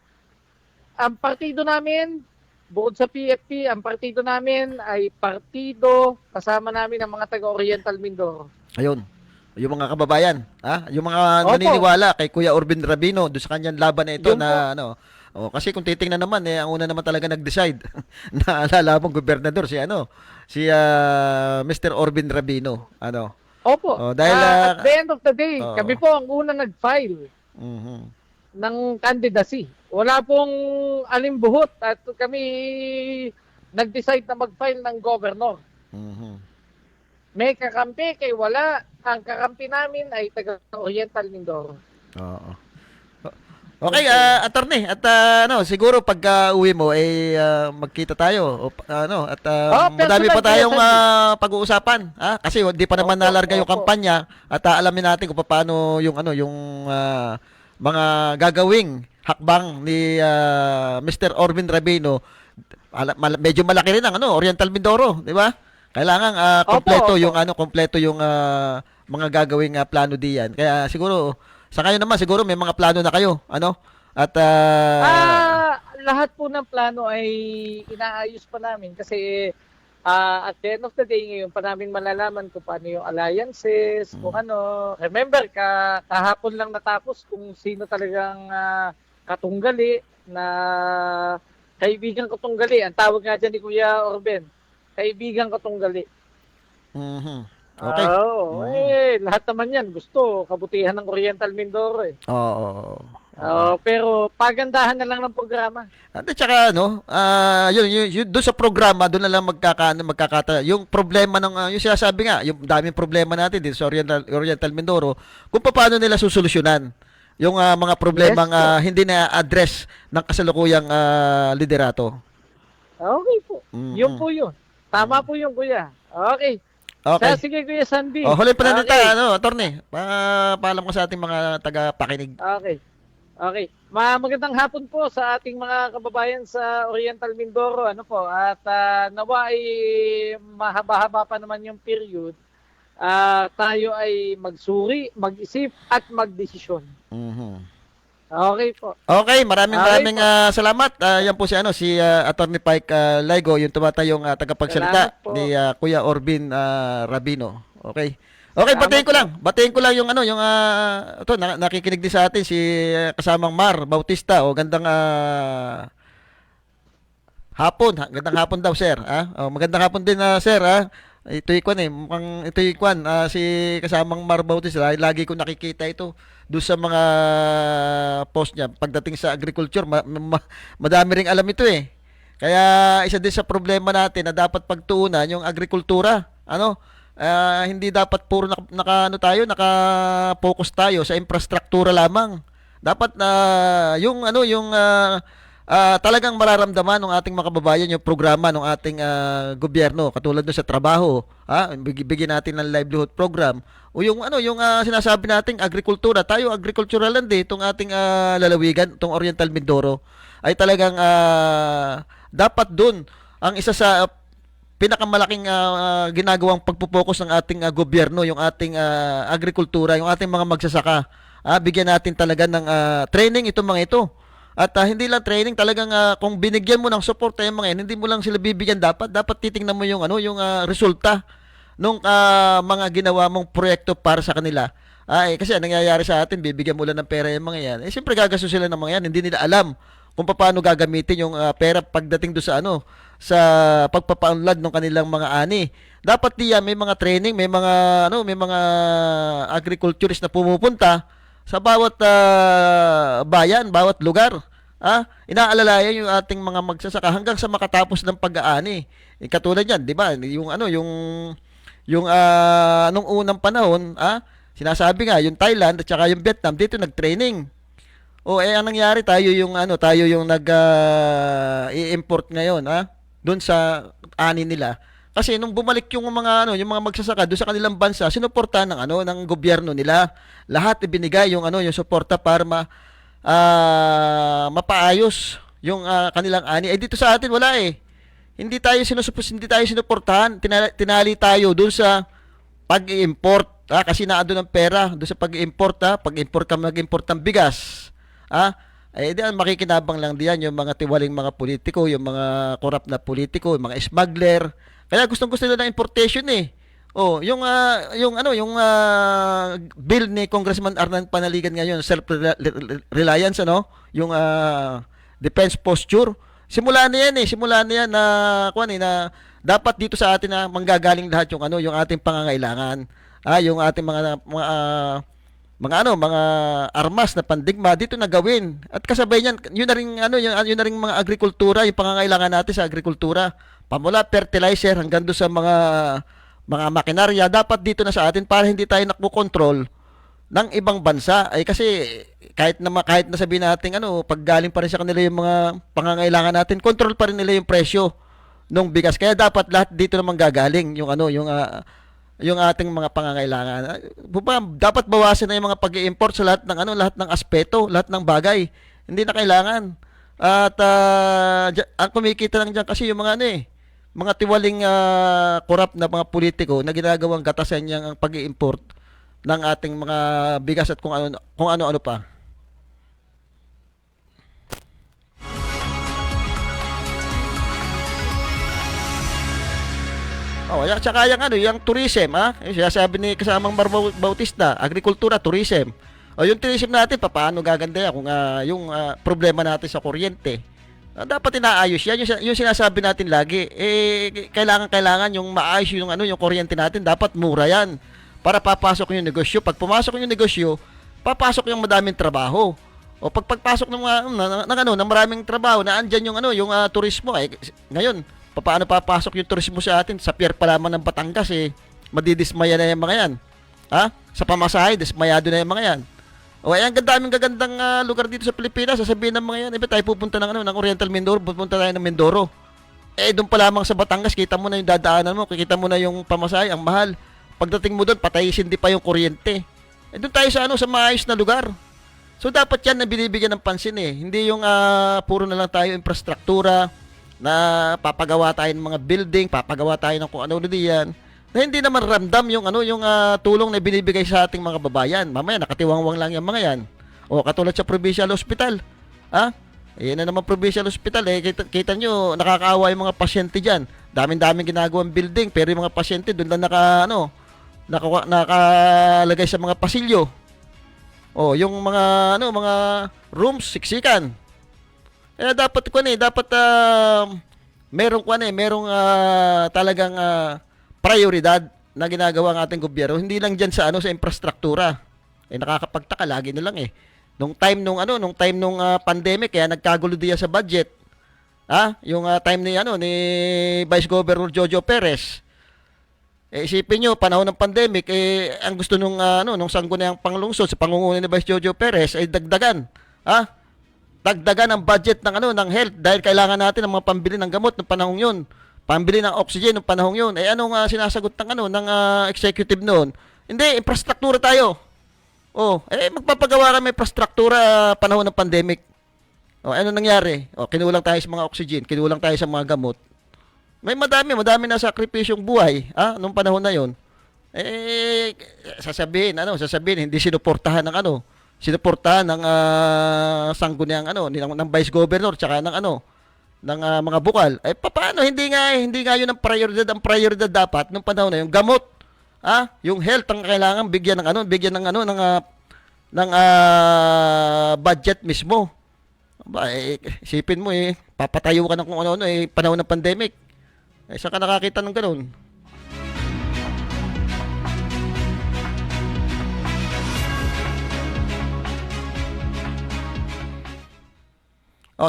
Ang partido namin, bukod sa PFP, ang partido namin ay partido kasama namin ang mga taga-Oriental Mindoro.
Ayun. Yung mga kababayan, yung mga
Opo.
naniniwala kay Kuya Orben Rabino doon sa kanyang laban na ito
Yun
na kasi kung titingnan naman ang una naman talaga nag-decide na lalabang gobernador si Mr. Orben Rabino,
Opo.
dahil
At the end of the day,
oo.
kami po ang una nag-file
mhm.
ng candidacy. Wala pong alimbuhot at kami nag-decide na mag-file ng governor.
Mhm.
May kakampi kay wala. Ang kakampi namin ay taga-Oriental Mindoro.
Oo. Okay, attorney, at siguro pag uwi mo magkita tayo at madami pa
personal
tayong
present.
pag-uusapan, kasi di pa naman
Opo,
nalarga yung
opo.
kampanya at alamin natin kung paano yung mga gagawing hakbang ni Mr. Orben Rabino. Medyo malaki rin ang Oriental Mindoro, di ba? Kailangan kompleto
Opo.
kompleto yung mga gagawing plano diyan. Kaya siguro sa kayo naman siguro may mga plano na kayo, At
Lahat po ng plano ay inaayos pa namin kasi at the end of the day ngayon pa namin malalaman kung paano yung alliances, kung ano. Remember, kahapon lang natapos kung sino talagang katunggali na kaibigan katunggali. Ang tawag nga dyan ni Kuya Orben, kaibigan katunggali.
mhm. Okay.
Oo, lahat naman yan gusto kabutihan ng Oriental Mindoro eh.
Oo.
Pero pagandahan na lang ng programa.
At saka yun doon sa programa doon na lang magkakata yung problema ng yung sinasabi nga, yung daming problema natin dito sa Oriental Mindoro, kung paano nila susolusyonan yung mga problemang hindi na address ng kasalukuyang liderato.
Okay po.
Mhm.
Yun po yun. Tama po yun, Kuya. Okay.
Okay.
Sige, Kuya Sandy.
Huli pa na
Okay.
attorney. Paalam ko sa ating mga tagapakinig.
Okay. Magandang hapon po sa ating mga kababayan sa Oriental Mindoro. At nawa ay mahaba-haba pa naman yung period. Tayo ay magsuri, mag-isip at magdesisyon.
Mhm.
Okay po.
Okay, maraming
Okay
salamat. Yan po si Attorney Pike Laigo, yung tumatayong tagapagsalita
Salamat po.
ni Kuya Orben Rabino. Okay. Okay,
Salamat
batiin ko lang yung nakikinig din sa atin si kasamang Mar Bautista. Gandang hapon. Gandang hapon daw, sir. Magandang hapon din, sir. Ito'y si kasamang Mar Bautista. Lagi ko nakikita ito doon sa mga post niya. Pagdating sa agriculture, madami ring alam ito eh. Kaya isa din sa problema natin na dapat pagtuunan yung agrikultura. Hindi dapat puro naka-focus tayo sa infrastruktura lamang. Dapat talagang mararamdaman ng ating mga kababayan yung programa ng ating gobyerno, katulad doon sa trabaho, bigyan natin ng livelihood program o yung sinasabi nating agrikultura. Tayo agricultural land itong ating lalawigan, itong Oriental Mindoro ay talagang dapat doon ang isa sa pinakamalaking ginagawang pagpo-focus ng ating gobyerno, yung ating agrikultura, yung ating mga magsasaka. Bigyan natin talaga ng training itong mga ito. At hindi lang training, talagang kung binigyan mo ng support yung mga yan, hindi mo lang sila bibigyan, dapat titingnan mo yung resulta nung mga ginawa mong proyekto para sa kanila. Kasi nangyayari sa atin, bibigyan mo lang ng pera yung mga yan. Siyempre gagastos sila ng mga yan, hindi nila alam kung paano gagamitin yung pera pagdating do sa pagpapaunlad ng kanilang mga ani. Dapat may mga training, may mga agriculturist na pumupunta sa bawat bayan, bawat lugar. Inaalalayan yung ating mga magsasaka hanggang sa makatapos ng pag-aani. Katulad yan, 'di ba? Nung unang panahon, sinasabi nga yung Thailand at saka yung Vietnam dito nag-training. Ang nangyari tayo yung i-import ngayon, doon sa ani nila. Kasi nung bumalik yung mga magsasaka doon sa kanilang bansa, sinuportahan ng gobyerno nila. Lahat ibinigay yung suporta para mapaayos yung kanilang ani. Dito sa atin wala eh. hindi tayo sinuportahan, tinali tayo doon sa pag-i-import, kasi naandun ang pera doon sa pag-i-import, pag-import ka mag-import ng bigas, diyan makikinabang lang diyan yung mga tiwaling mga politiko, yung mga korap na politiko, yung mga smuggler. Kaya gustong-gusto nila ng importation eh. Oh, yung bill ni Congressman Arnan Panaligan ngayon, self-reliance yung defense posture. Simula na yan na na dapat dito sa atin na manggagaling lahat yung ating pangangailangan. Yung ating mga armas na pandigma dito na gawin. At kasabay niyan, yun na ring mga agrikultura, yung pangangailangan natin sa agrikultura. Pamula fertilizer hanggang doon sa mga makinarya, dapat dito na sa atin para hindi tayo nakukontrol ng ibang bansa. Kasi kahit na sabihin natin pag galing pa rin sa kanila yung mga pangangailangan natin, control pa rin nila yung presyo ng bigas. Kaya dapat lahat dito naman gagaling yung ating mga pangangailangan. Dapat bawasan na yung mga pag-i-import sa lahat ng aspeto, lahat ng bagay. Hindi na kailangan. At ang kumikita lang diyan kasi yung mga tiwaling korap na mga politiko na ginagawang gatasan niyang ang pag-i-import ng ating mga bigas at kung ano-ano pa. Tsaka yung tourism, yung sabi ni kasamang Mar Bautista, agrikultura, tourism. Yung tourism natin, paano gaganda yan kung yung problema natin sa kuryente. Dapat inaayos yan. Yung sinasabi natin lagi, kailangan yung maayos yung kuryente natin, dapat mura yan. Para papasok yung negosyo. Pag pumasok yung negosyo, papasok yung madaming trabaho. O pagpasok ng maraming trabaho, na andyan yung turismo. Ngayon, paano papasok yung turismo sa atin? Sa pier pa lamang ng Batangas, madidismaya na yung mga yan. Sa pamasahe, dismayado na yung mga yan. Ang gagandang lugar dito sa Pilipinas, sasabihin ng mga yan, tayo pupunta ng Oriental Mindoro, pupunta tayo ng Mindoro. Doon pa lamang sa Batangas, kita mo na yung dadaanan mo, kita mo na yung pamasahe, ang mahal. Pagdating mo doon, patayisin di pa yung kuryente. Doon tayo sa maayos na lugar. So dapat yan na binibigyan ng pansin Hindi yung puro na lang tayo infrastruktura, na papagawa tayo ng mga building, papagawa tayo ng kung ano diyan. Na hindi naman ramdam yung tulong na binibigay sa ating mga babayan. Mamaya nakatiwangwang lang yung mga yan. Katulad sa provincial hospital. Yan na naman provincial hospital kita nyo, nakakaawa yung mga pasyente diyan. Daming ginagawang building, pero yung mga pasyente doon lang nakalagay sa mga pasilyo. Yung mga rooms siksikan. Dapat merong talagang prioridad na ginagawa ng ating gobyerno, hindi lang diyan sa sa infrastruktura. Nakakapagtaka lagi na lang nung time nung pandemic kaya nagkagulo diyan sa budget. Yung time ni Vice Governor Jojo Perez. Isipin nyo, panahon ng pandemic ang gusto nung sangguniang panglungsod sa pangunguna ni Vice Jojo Perez ay dagdagan ang budget ng health dahil kailangan natin ng mga pambili ng gamot ng panahong yun. Pambili ng oxygen ng panahong yun. Anong sinasagot ng executive noon? Hindi, infrastruktura tayo. Magpapagawa kami infrastruktura panahon ng pandemic. Ano nangyari? Kinulang tayo sa mga oxygen, kinulang tayo sa mga gamot. May madami na sakripisyong buhay, nung panahon na yon. Sasabihin hindi sinuportahan ng sangguniang ng Vice Governor tsaka ng mga bukal. Paano hindi nga yun ang prioridad dapat nung panahon na yung gamot, yung health ang kailangan bigyan ng budget mismo. Isipin mo papatayo ka ng kung ano panahon ng pandemic. Saan ka nakakita ng ganun?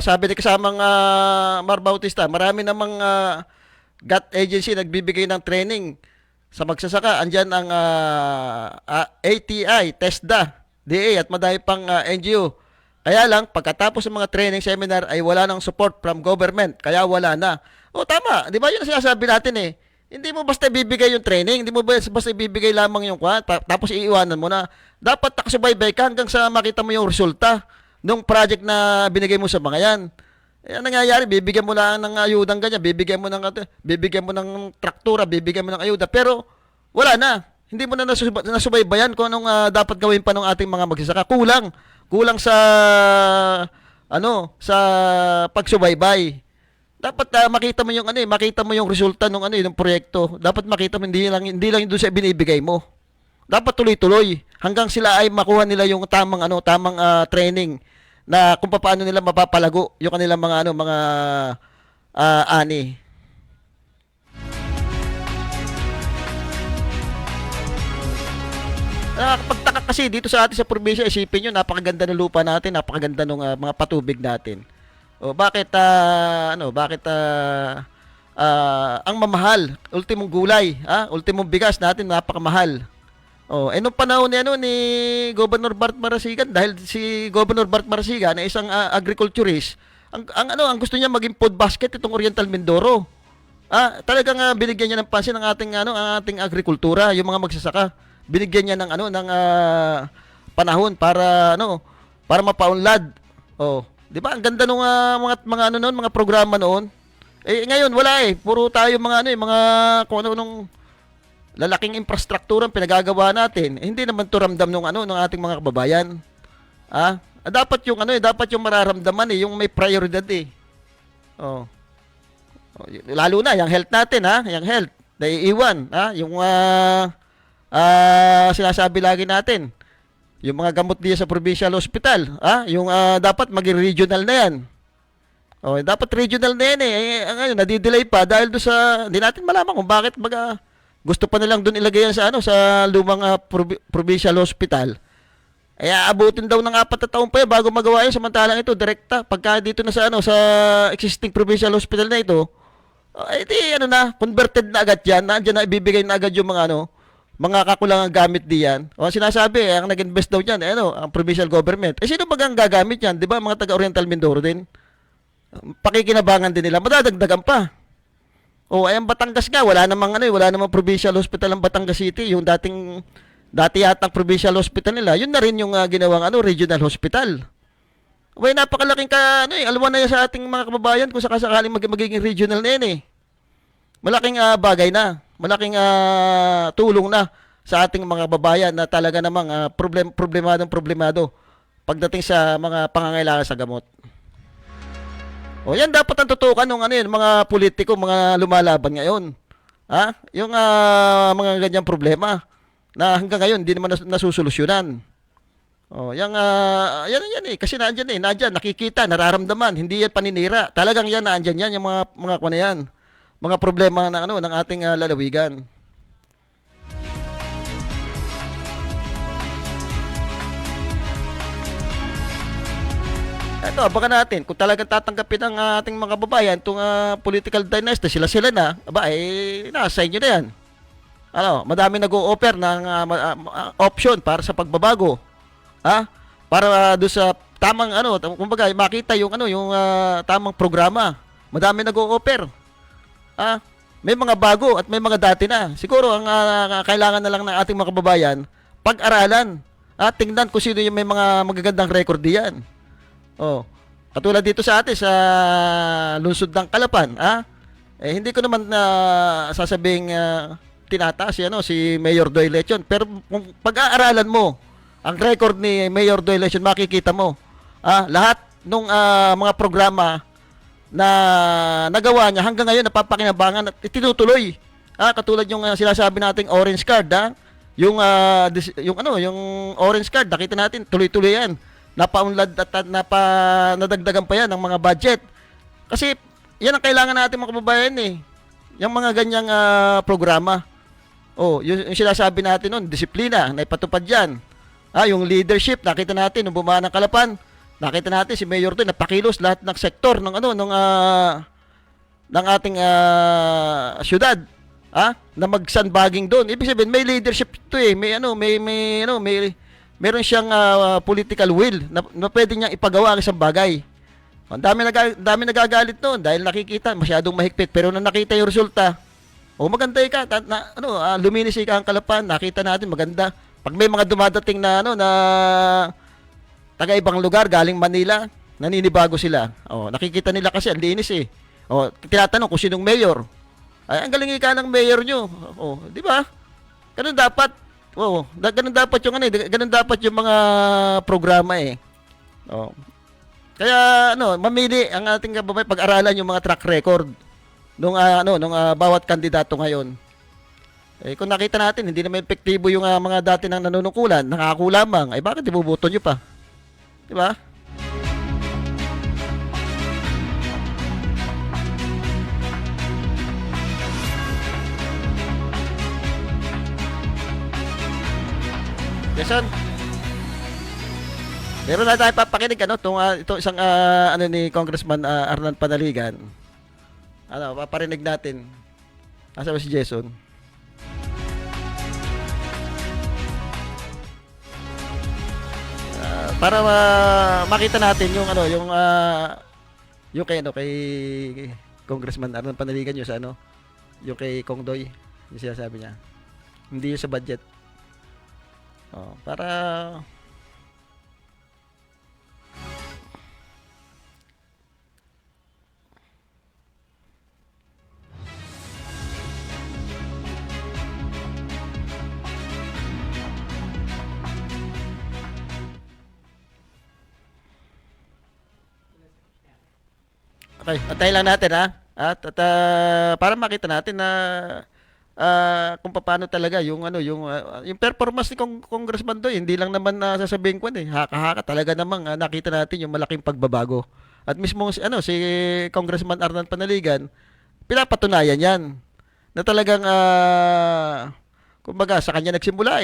Sabi ni kasamang Mar Bautista, marami namang GAT agency nagbibigay ng training sa magsasaka. Andyan ang ATI, TESDA, DA at madami pang NGO. Kaya lang, pagkatapos ng mga training seminar ay wala nang support from government. Kaya wala na. Tama. Di ba yun ang sinasabi natin Hindi mo basta ibibigay yung training. Hindi mo basta ibibigay lamang yung tapos iiwanan mo na. Dapat nakasubaybay ka hanggang sa makita mo yung resulta nung project na binigay mo sa mga yan. Ang nangyayari, bibigyan mo lang ng ayudang ganyan, bibigyan mo ng traktura, bibigyan mo ng ayuda, pero wala na. Hindi mo na nasubaybayan kung anong dapat gawin pa ng ating mga magsasaka. Kulang sa sa pagsubaybay. Dapat makita mo yung makita mo yung resulta ng yung proyekto. Dapat makita mo hindi lang yung doon sa binibigay mo. Dapat tuloy-tuloy hanggang sila ay makuha nila yung tamang training na kung paano nila mapapalago yung kanilang mga ani. Nakakapagtaka kasi dito sa atin sa probinsya, isipin nyo, napakaganda ng lupa natin, napakaganda ng mga patubig natin. O bakit ang mamahal, ultimong gulay, ultimong bigas natin napakamahal. Oh, nung panahon ni Governor Bart Marasigan, dahil si Governor Bart Marasigan na isang agriculturist, ang gusto niya maging food basket itong Oriental Mindoro. Talagang binigyan niya ng pansin ang ating agrikultura, yung mga magsasaka. Binigyan niya ng panahon para mapaunlad. Oh, 'di ba? Ang ganda nung mga programa noon. Ngayon wala puro tayo kung nung lalaking infrastruktura ang pinagagawa natin. Hindi naman 'to ramdam ng ating mga kababayan. Dapat yung mararamdaman yung may prioridad Oh. Lalo na yung health natin yung health. Naiiwan yung sinasabi lagi natin, yung mga gamot diya sa provincial hospital, yung dapat maging regional na yan. Dapat regional na yan ngayon, nadidelay pa dahil doon sa, hindi natin malaman kung bakit gusto pa nilang doon ilagay yan sa lumang provincial hospital. Abutin daw ng 4 na taon pa yan bago magawa yan, samantalang ito, direkta, pagka dito na sa existing provincial hospital na ito, converted na agad yan, nandiyan na ibibigay na agad yung mga kakulangang gamit diyan. Sinasabi, ang nag-invest daw diyan, ang provincial government. Sino ba ang gagamit yan? 'Di ba mga taga Oriental Mindoro din? Pakikinabangan din nila, madadagdagan pa. Ang Batangas nga, wala namang provincial hospital ng Batangas City, yung dati yatang provincial hospital nila, yun na rin yung ginawang regional hospital. Napakalaking alwan na yan sa ating mga kababayan kung sakasakaling magiging regional na yan Malaking bagay na. Malaking tulong na sa ating mga babayan na talaga namang problemado pagdating sa mga pangangailangan sa gamot. Yan dapat ang tutukan ng mga politiko, mga lumalaban ngayon. Yung mga ganyang problema na hanggang ngayon hindi naman nasusolusyonan. Yan kasi nandiyan nakikita, nararamdaman, hindi yan paninira. Talagang yan nandiyan yan yung mga kuno yan. Mga problema ng ating lalawigan. Ito, abangan natin kung talagang tatanggapin ng ating mga kababayan itong political dynasty, sila na, nasa inyo na yan. Madami nag-o-offer ng option para sa pagbabago. Para doon sa tamang kumbaga makita yung tamang programa. Madami nag-o-offer. May mga bago at may mga dati na. Siguro ang kailangan na lang ng ating mga kababayan, pag-aralan. Tingnan kung sino yung may mga magagandang record diyan. Katulad dito sa atin sa lungsod ng Calapan, hindi ko naman sasabing tinataas si Mayor Doy Lechon, pero kung pag-aaralan mo ang record ni Mayor Doy Lechon, makikita mo lahat ng mga programa na nagawa niya hanggang ngayon napapakinabangan at tinutuloy. Katulad yung sinasabi nating orange card, yung orange card, nakita natin tuloy-tuloy yan. Napaunlad at nadagdagan pa yan ng mga budget. Kasi yan ang kailangan natin mga kababayan yung mga ganyang programa. Yung sinasabi natin noon, disiplina, naipatupad yan. Yung leadership, nakita natin nung bumaan ng Calapan. Nakita natin si Mayor doon napakilos lahat ng sektor ng ating syudad, na mag-sandbagging doon. Ibig sabihin may leadership ito meron siyang political will na pwede niyang ipagawa ang isang bagay. Ang dami nagagalit noon dahil nakikita masyadong mahigpit, pero nung nakita yung resulta, maganda luminis ang Calapan, nakita natin maganda. Pag may mga dumadating na taga ibang lugar galing Manila, naninibago sila. Nakikita nila kasi ang linis eh. Tinatanong kung sinong mayor. Ay, ang galing ika ng mayor nyo. Di ba? Ganun dapat. Ganun dapat yung ganun dapat yung mga programa eh. Kaya mamili ang ating kababayan, pag-aralan yung mga track record nung bawat kandidato ngayon. Kung nakita natin hindi naman epektibo yung mga dati nang nanunungkulan, nakako lamang, bakit ibubuto nyo pa? Di ba? Jason, meron na tayo papakinig itong isang ni Congressman Arnan Panaligan. Paparinig natin. Asa ba si Jason? Para makita natin yung kay Congressman Arnan Panaligan yung kay Kong Doy, yung sinasabi niya. Hindi yung sa budget. Para okay, antayin lang natin At para makita natin na kung paano talaga yung performance ni Congressman Doy, hindi lang naman sasabihin ko haka-haka talaga namang nakita natin yung malaking pagbabago. At mismo si Congressman Arnan Panaligan, pinapatunayan 'yan na talagang kumbaga sa kanya nagsimula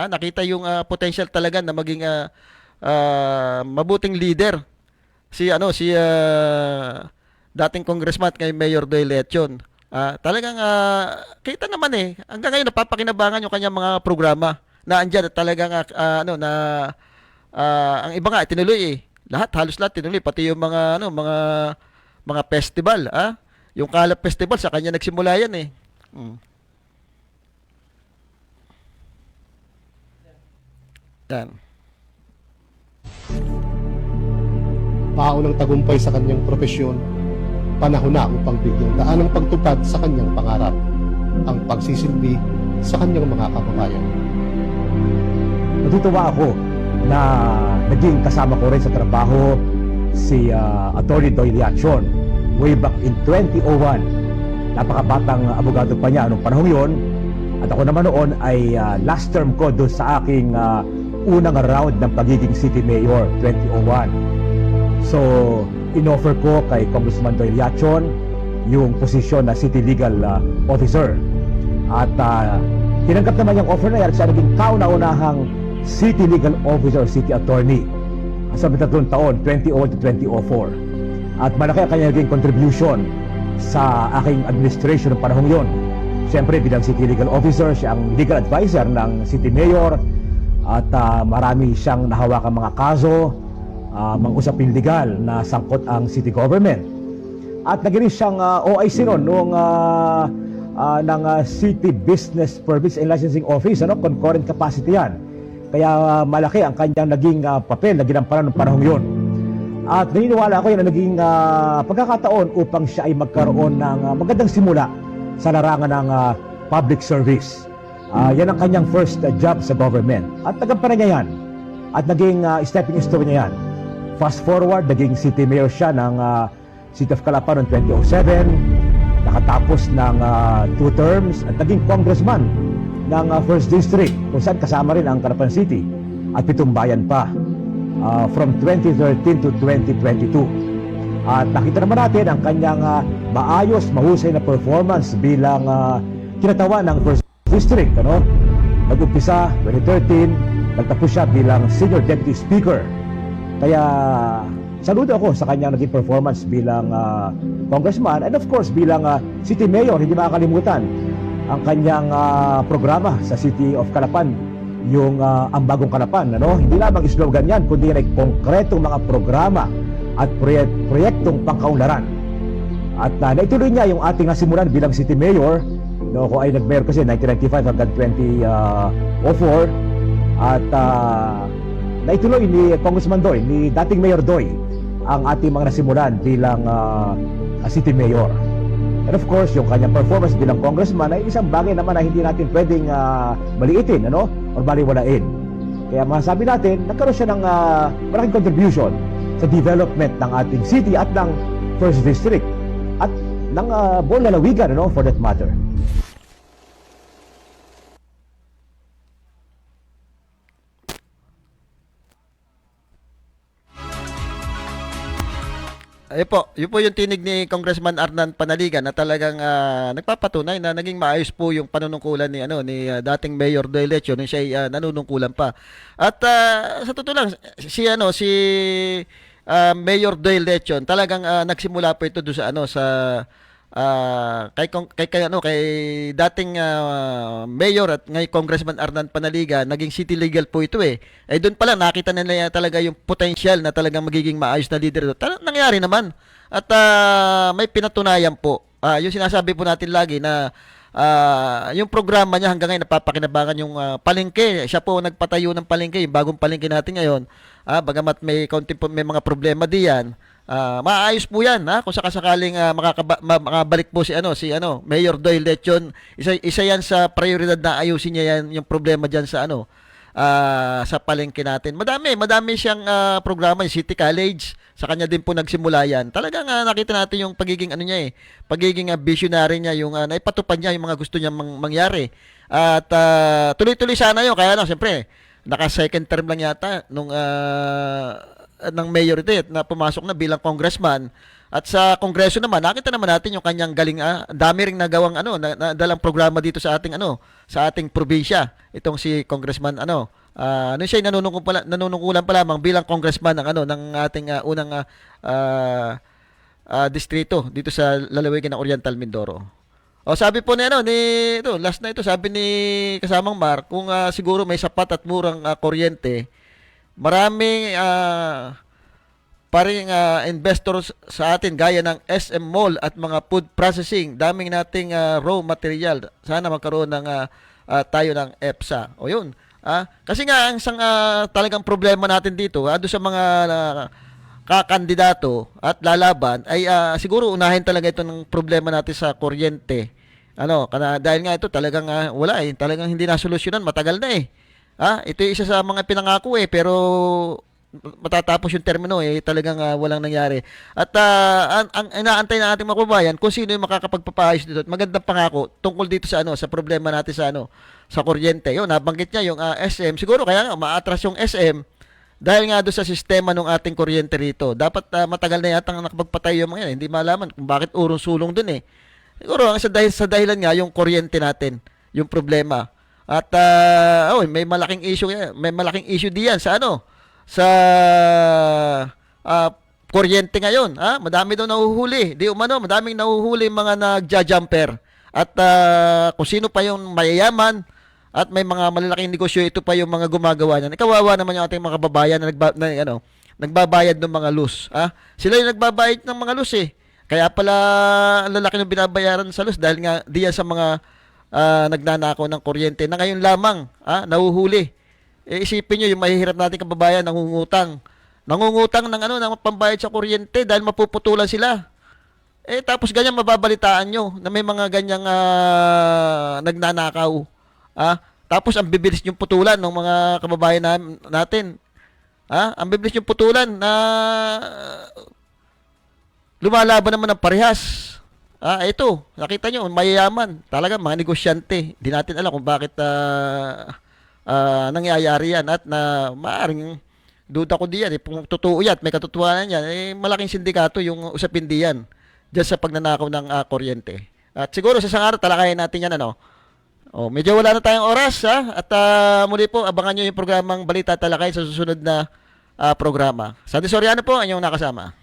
nakita yung potential talaga na maging mabuting leader si dating congressman kay Mayor Doy Leachon. Talagang kita naman hanggang ngayon napapakinabangan yung kanyang mga programa na andyan at talagang ang iba nga tinuloy halos lahat tinuloy, pati yung mga festival, yung Kalap Festival sa kanya nagsimula yan Yan.
Paunang tagumpay sa kanyang profesyon, panahon na upang bigyang daan ang pagtupad sa kanyang pangarap, ang pagsisilbi sa kanyang mga kababayan.
Natutuwa ako na naging kasama ko rin sa trabaho si Atty. Doy Leachon way back in 2001. Napakabatang abogado pa niya anong panahon yon. At ako naman noon ay last term ko doon sa aking unang round ng pagiging city mayor 2001. So, inoffer ko kay Congressman Doy Leachon yung posisyon na City Legal Officer. At tinanggap naman yung offer na yan. Siya naging kauna-unahang City Legal Officer, City Attorney sa 3 taon, 2001 to 2004. At malaki ang kanyang naging contribution sa aking administration ng panahong yon. Siyempre, bilang City Legal Officer, siya ang legal advisor ng City Mayor at marami siyang nahawakang mga kaso, mga usaping legal na sangkot ang city government. At naging siyang OIC noong ng City Business Permits and Licensing Office, concurrent capacity yan. Kaya malaki ang kanyang naging papel na ginampanan ng panahong yon. At naniniwala ako yan na naging pagkakataon upang siya ay magkaroon ng magandang simula sa larangan ng public service. Yan ang kanyang first job sa government. At nagampanan niya yan. At naging stepping stone niya yan. Fast forward, naging city mayor siya ng City of Calapan noong 2007. Nakatapos ng 2 terms at naging congressman ng 1st District kung saan kasama rin ang Calapan City at 7 bayan pa from 2013 to 2022. At nakita naman natin ang kanyang maayos, mahusay na performance bilang kinatawa ng 1st District. Nag-umpisa 2013, nagtapos siya bilang Senior Deputy Speaker. Kaya saludo ako sa kanyang naging performance bilang congressman and of course bilang city mayor. Hindi makakalimutan ang kanyang programa sa City of Calapan, yung ang bagong Calapan. Hindi lamang slogan yan, kundi ay konkretong mga programa at proyektong pangkaunlaran. At naituloy niya yung ating nasimulan bilang city mayor. Ako ay nag-mayor kasi 1995 hanggang 2004. At naituloy ni Congressman Doy, ni dating Mayor Doy, ang ating mga nasimulan bilang city mayor. And of course, yung kanyang performance bilang congressman ay isang bagay naman na hindi natin pwedeng maliitin, ano? Or baliwalain. Kaya masasabi natin, nagkaroon siya ng malaking contribution sa development ng ating city at ng First District at ng buong lalawigan, ano? For that matter.
Yun po yung tinig ni Congressman Arnan Panaligan na talagang nagpapatunay na naging maayos po yung panunungkulan ni dating Mayor Doyle Lecho nung siya ay nanunungkulan pa. At sa totoo lang si Mayor Doyle Lecho talagang nagsimula po ito doon kay dating mayor at ngayon Congressman Arnan Panaligan, naging city legal po ito eh. Eh doon pa lang nakita na nila talaga yung potential na talagang magiging maayos na leader ito. Nangyari naman. At may pinatunayan po. Yung sinasabi po natin lagi na yung programa niya hanggang ngayon napapakinabangan yung palengke. Siya po nagpatayo ng palengke, yung bagong palengke natin ngayon. Bagamat may mga problema diyan. Maayos po 'yan, kung sakasakaling makabalik po si Mayor Doyle Lechon. Isa 'yan sa prioridad na ayusin niya yan yung problema diyan sa sa palengke natin. Madami siyang programa, yung City College. Sa kanya din po nagsimula yan. Talagang nakita natin yung pagiging pagiging visionary niya, yung naipatupad niya yung mga gusto niya mangyari. At tuloy-tuloy sana yun. Kaya lang, siyempre, naka-second term lang yata nung ng mayor ito na pumasok na bilang congressman. At sa kongreso naman, nakita naman natin yung kanyang galing, dami ring nagawang dalang programa dito sa ating sa ating probinsya. Itong si Congressman siya nanunungkulan pa lamang bilang congressman ng ating unang distrito dito sa lalawigan ng Oriental Mindoro. Sabi po last na ito, sabi ni kasamang Mark, kung siguro may sapat at murang kuryente, maraming paring investors sa atin gaya ng SM Mall at mga food processing, daming nating raw material. Sana magkaroon ng tayo ng EPSA. O yun. Kasi nga ang isang talagang problema natin dito, doon sa mga kakandidato at lalaban ay siguro unahin talaga ito ng problema natin sa kuryente. Dahil nga ito talagang wala talagang hindi nasolusyonan, matagal na ito yung isa sa mga pinangako pero matatapos yung termino talagang walang nangyari. At ang inaantay ng ating mga kababayan kung sino yung makakapagpapaayos dito at magandang pangako tungkol dito sa sa problema natin sa kuryente. Yun, nabanggit niya yung SM. Siguro kaya ma-atras yung SM dahil nga doon sa sistema ng ating kuryente rito. Dapat matagal na yata nakapagpatay yung mga yan. Hindi malaman kung bakit urong-sulong dun Siguro ang sa dahilan nga yung kuryente natin, yung problema. At may malaking issue diyan sa sa kuryente ngayon. Madami daw nahuhuli. Madaming nahuhuli mga nagja-jumper. At kung sino pa yung mayayaman at may mga malalaking negosyo, ito pa yung mga gumagawa niyan. Kawawa naman yung ating mga kababayan na nagbabayad ng mga lus. Sila yung nagbabayad ng mga lus Kaya pala ang lalaki ng binabayaran sa lus dahil nga diyan sa mga nagnanakaw ng kuryente na ngayon lamang nahuhuli. Isipin nyo yung mahihirap natin kababayan nangungutang ng pambayad sa kuryente dahil mapuputulan sila. Tapos ganyan mababalitaan nyo na may mga ganyang nagnanakaw. Tapos ang bibilis yung putulan ng mga kababayan natin. Ang bibilis yung putulan na lumalaban naman ng parehas. Ito, nakita nyo, mayayaman. Talaga, mga negosyante. Hindi natin alam kung bakit nangyayari yan. At maaring duda ko diyan. Kung totoo yan, may katotohanan yan, malaking sindikato yung usapin diyan dyan sa pagnanakaw ng kuryente. At siguro sa isang araw, talakayin natin yan. Medyo wala na tayong oras. At muli po, abangan nyo yung programang Balita Talakay sa susunod na programa. Sandy Soriano po, ang inyong nakasama.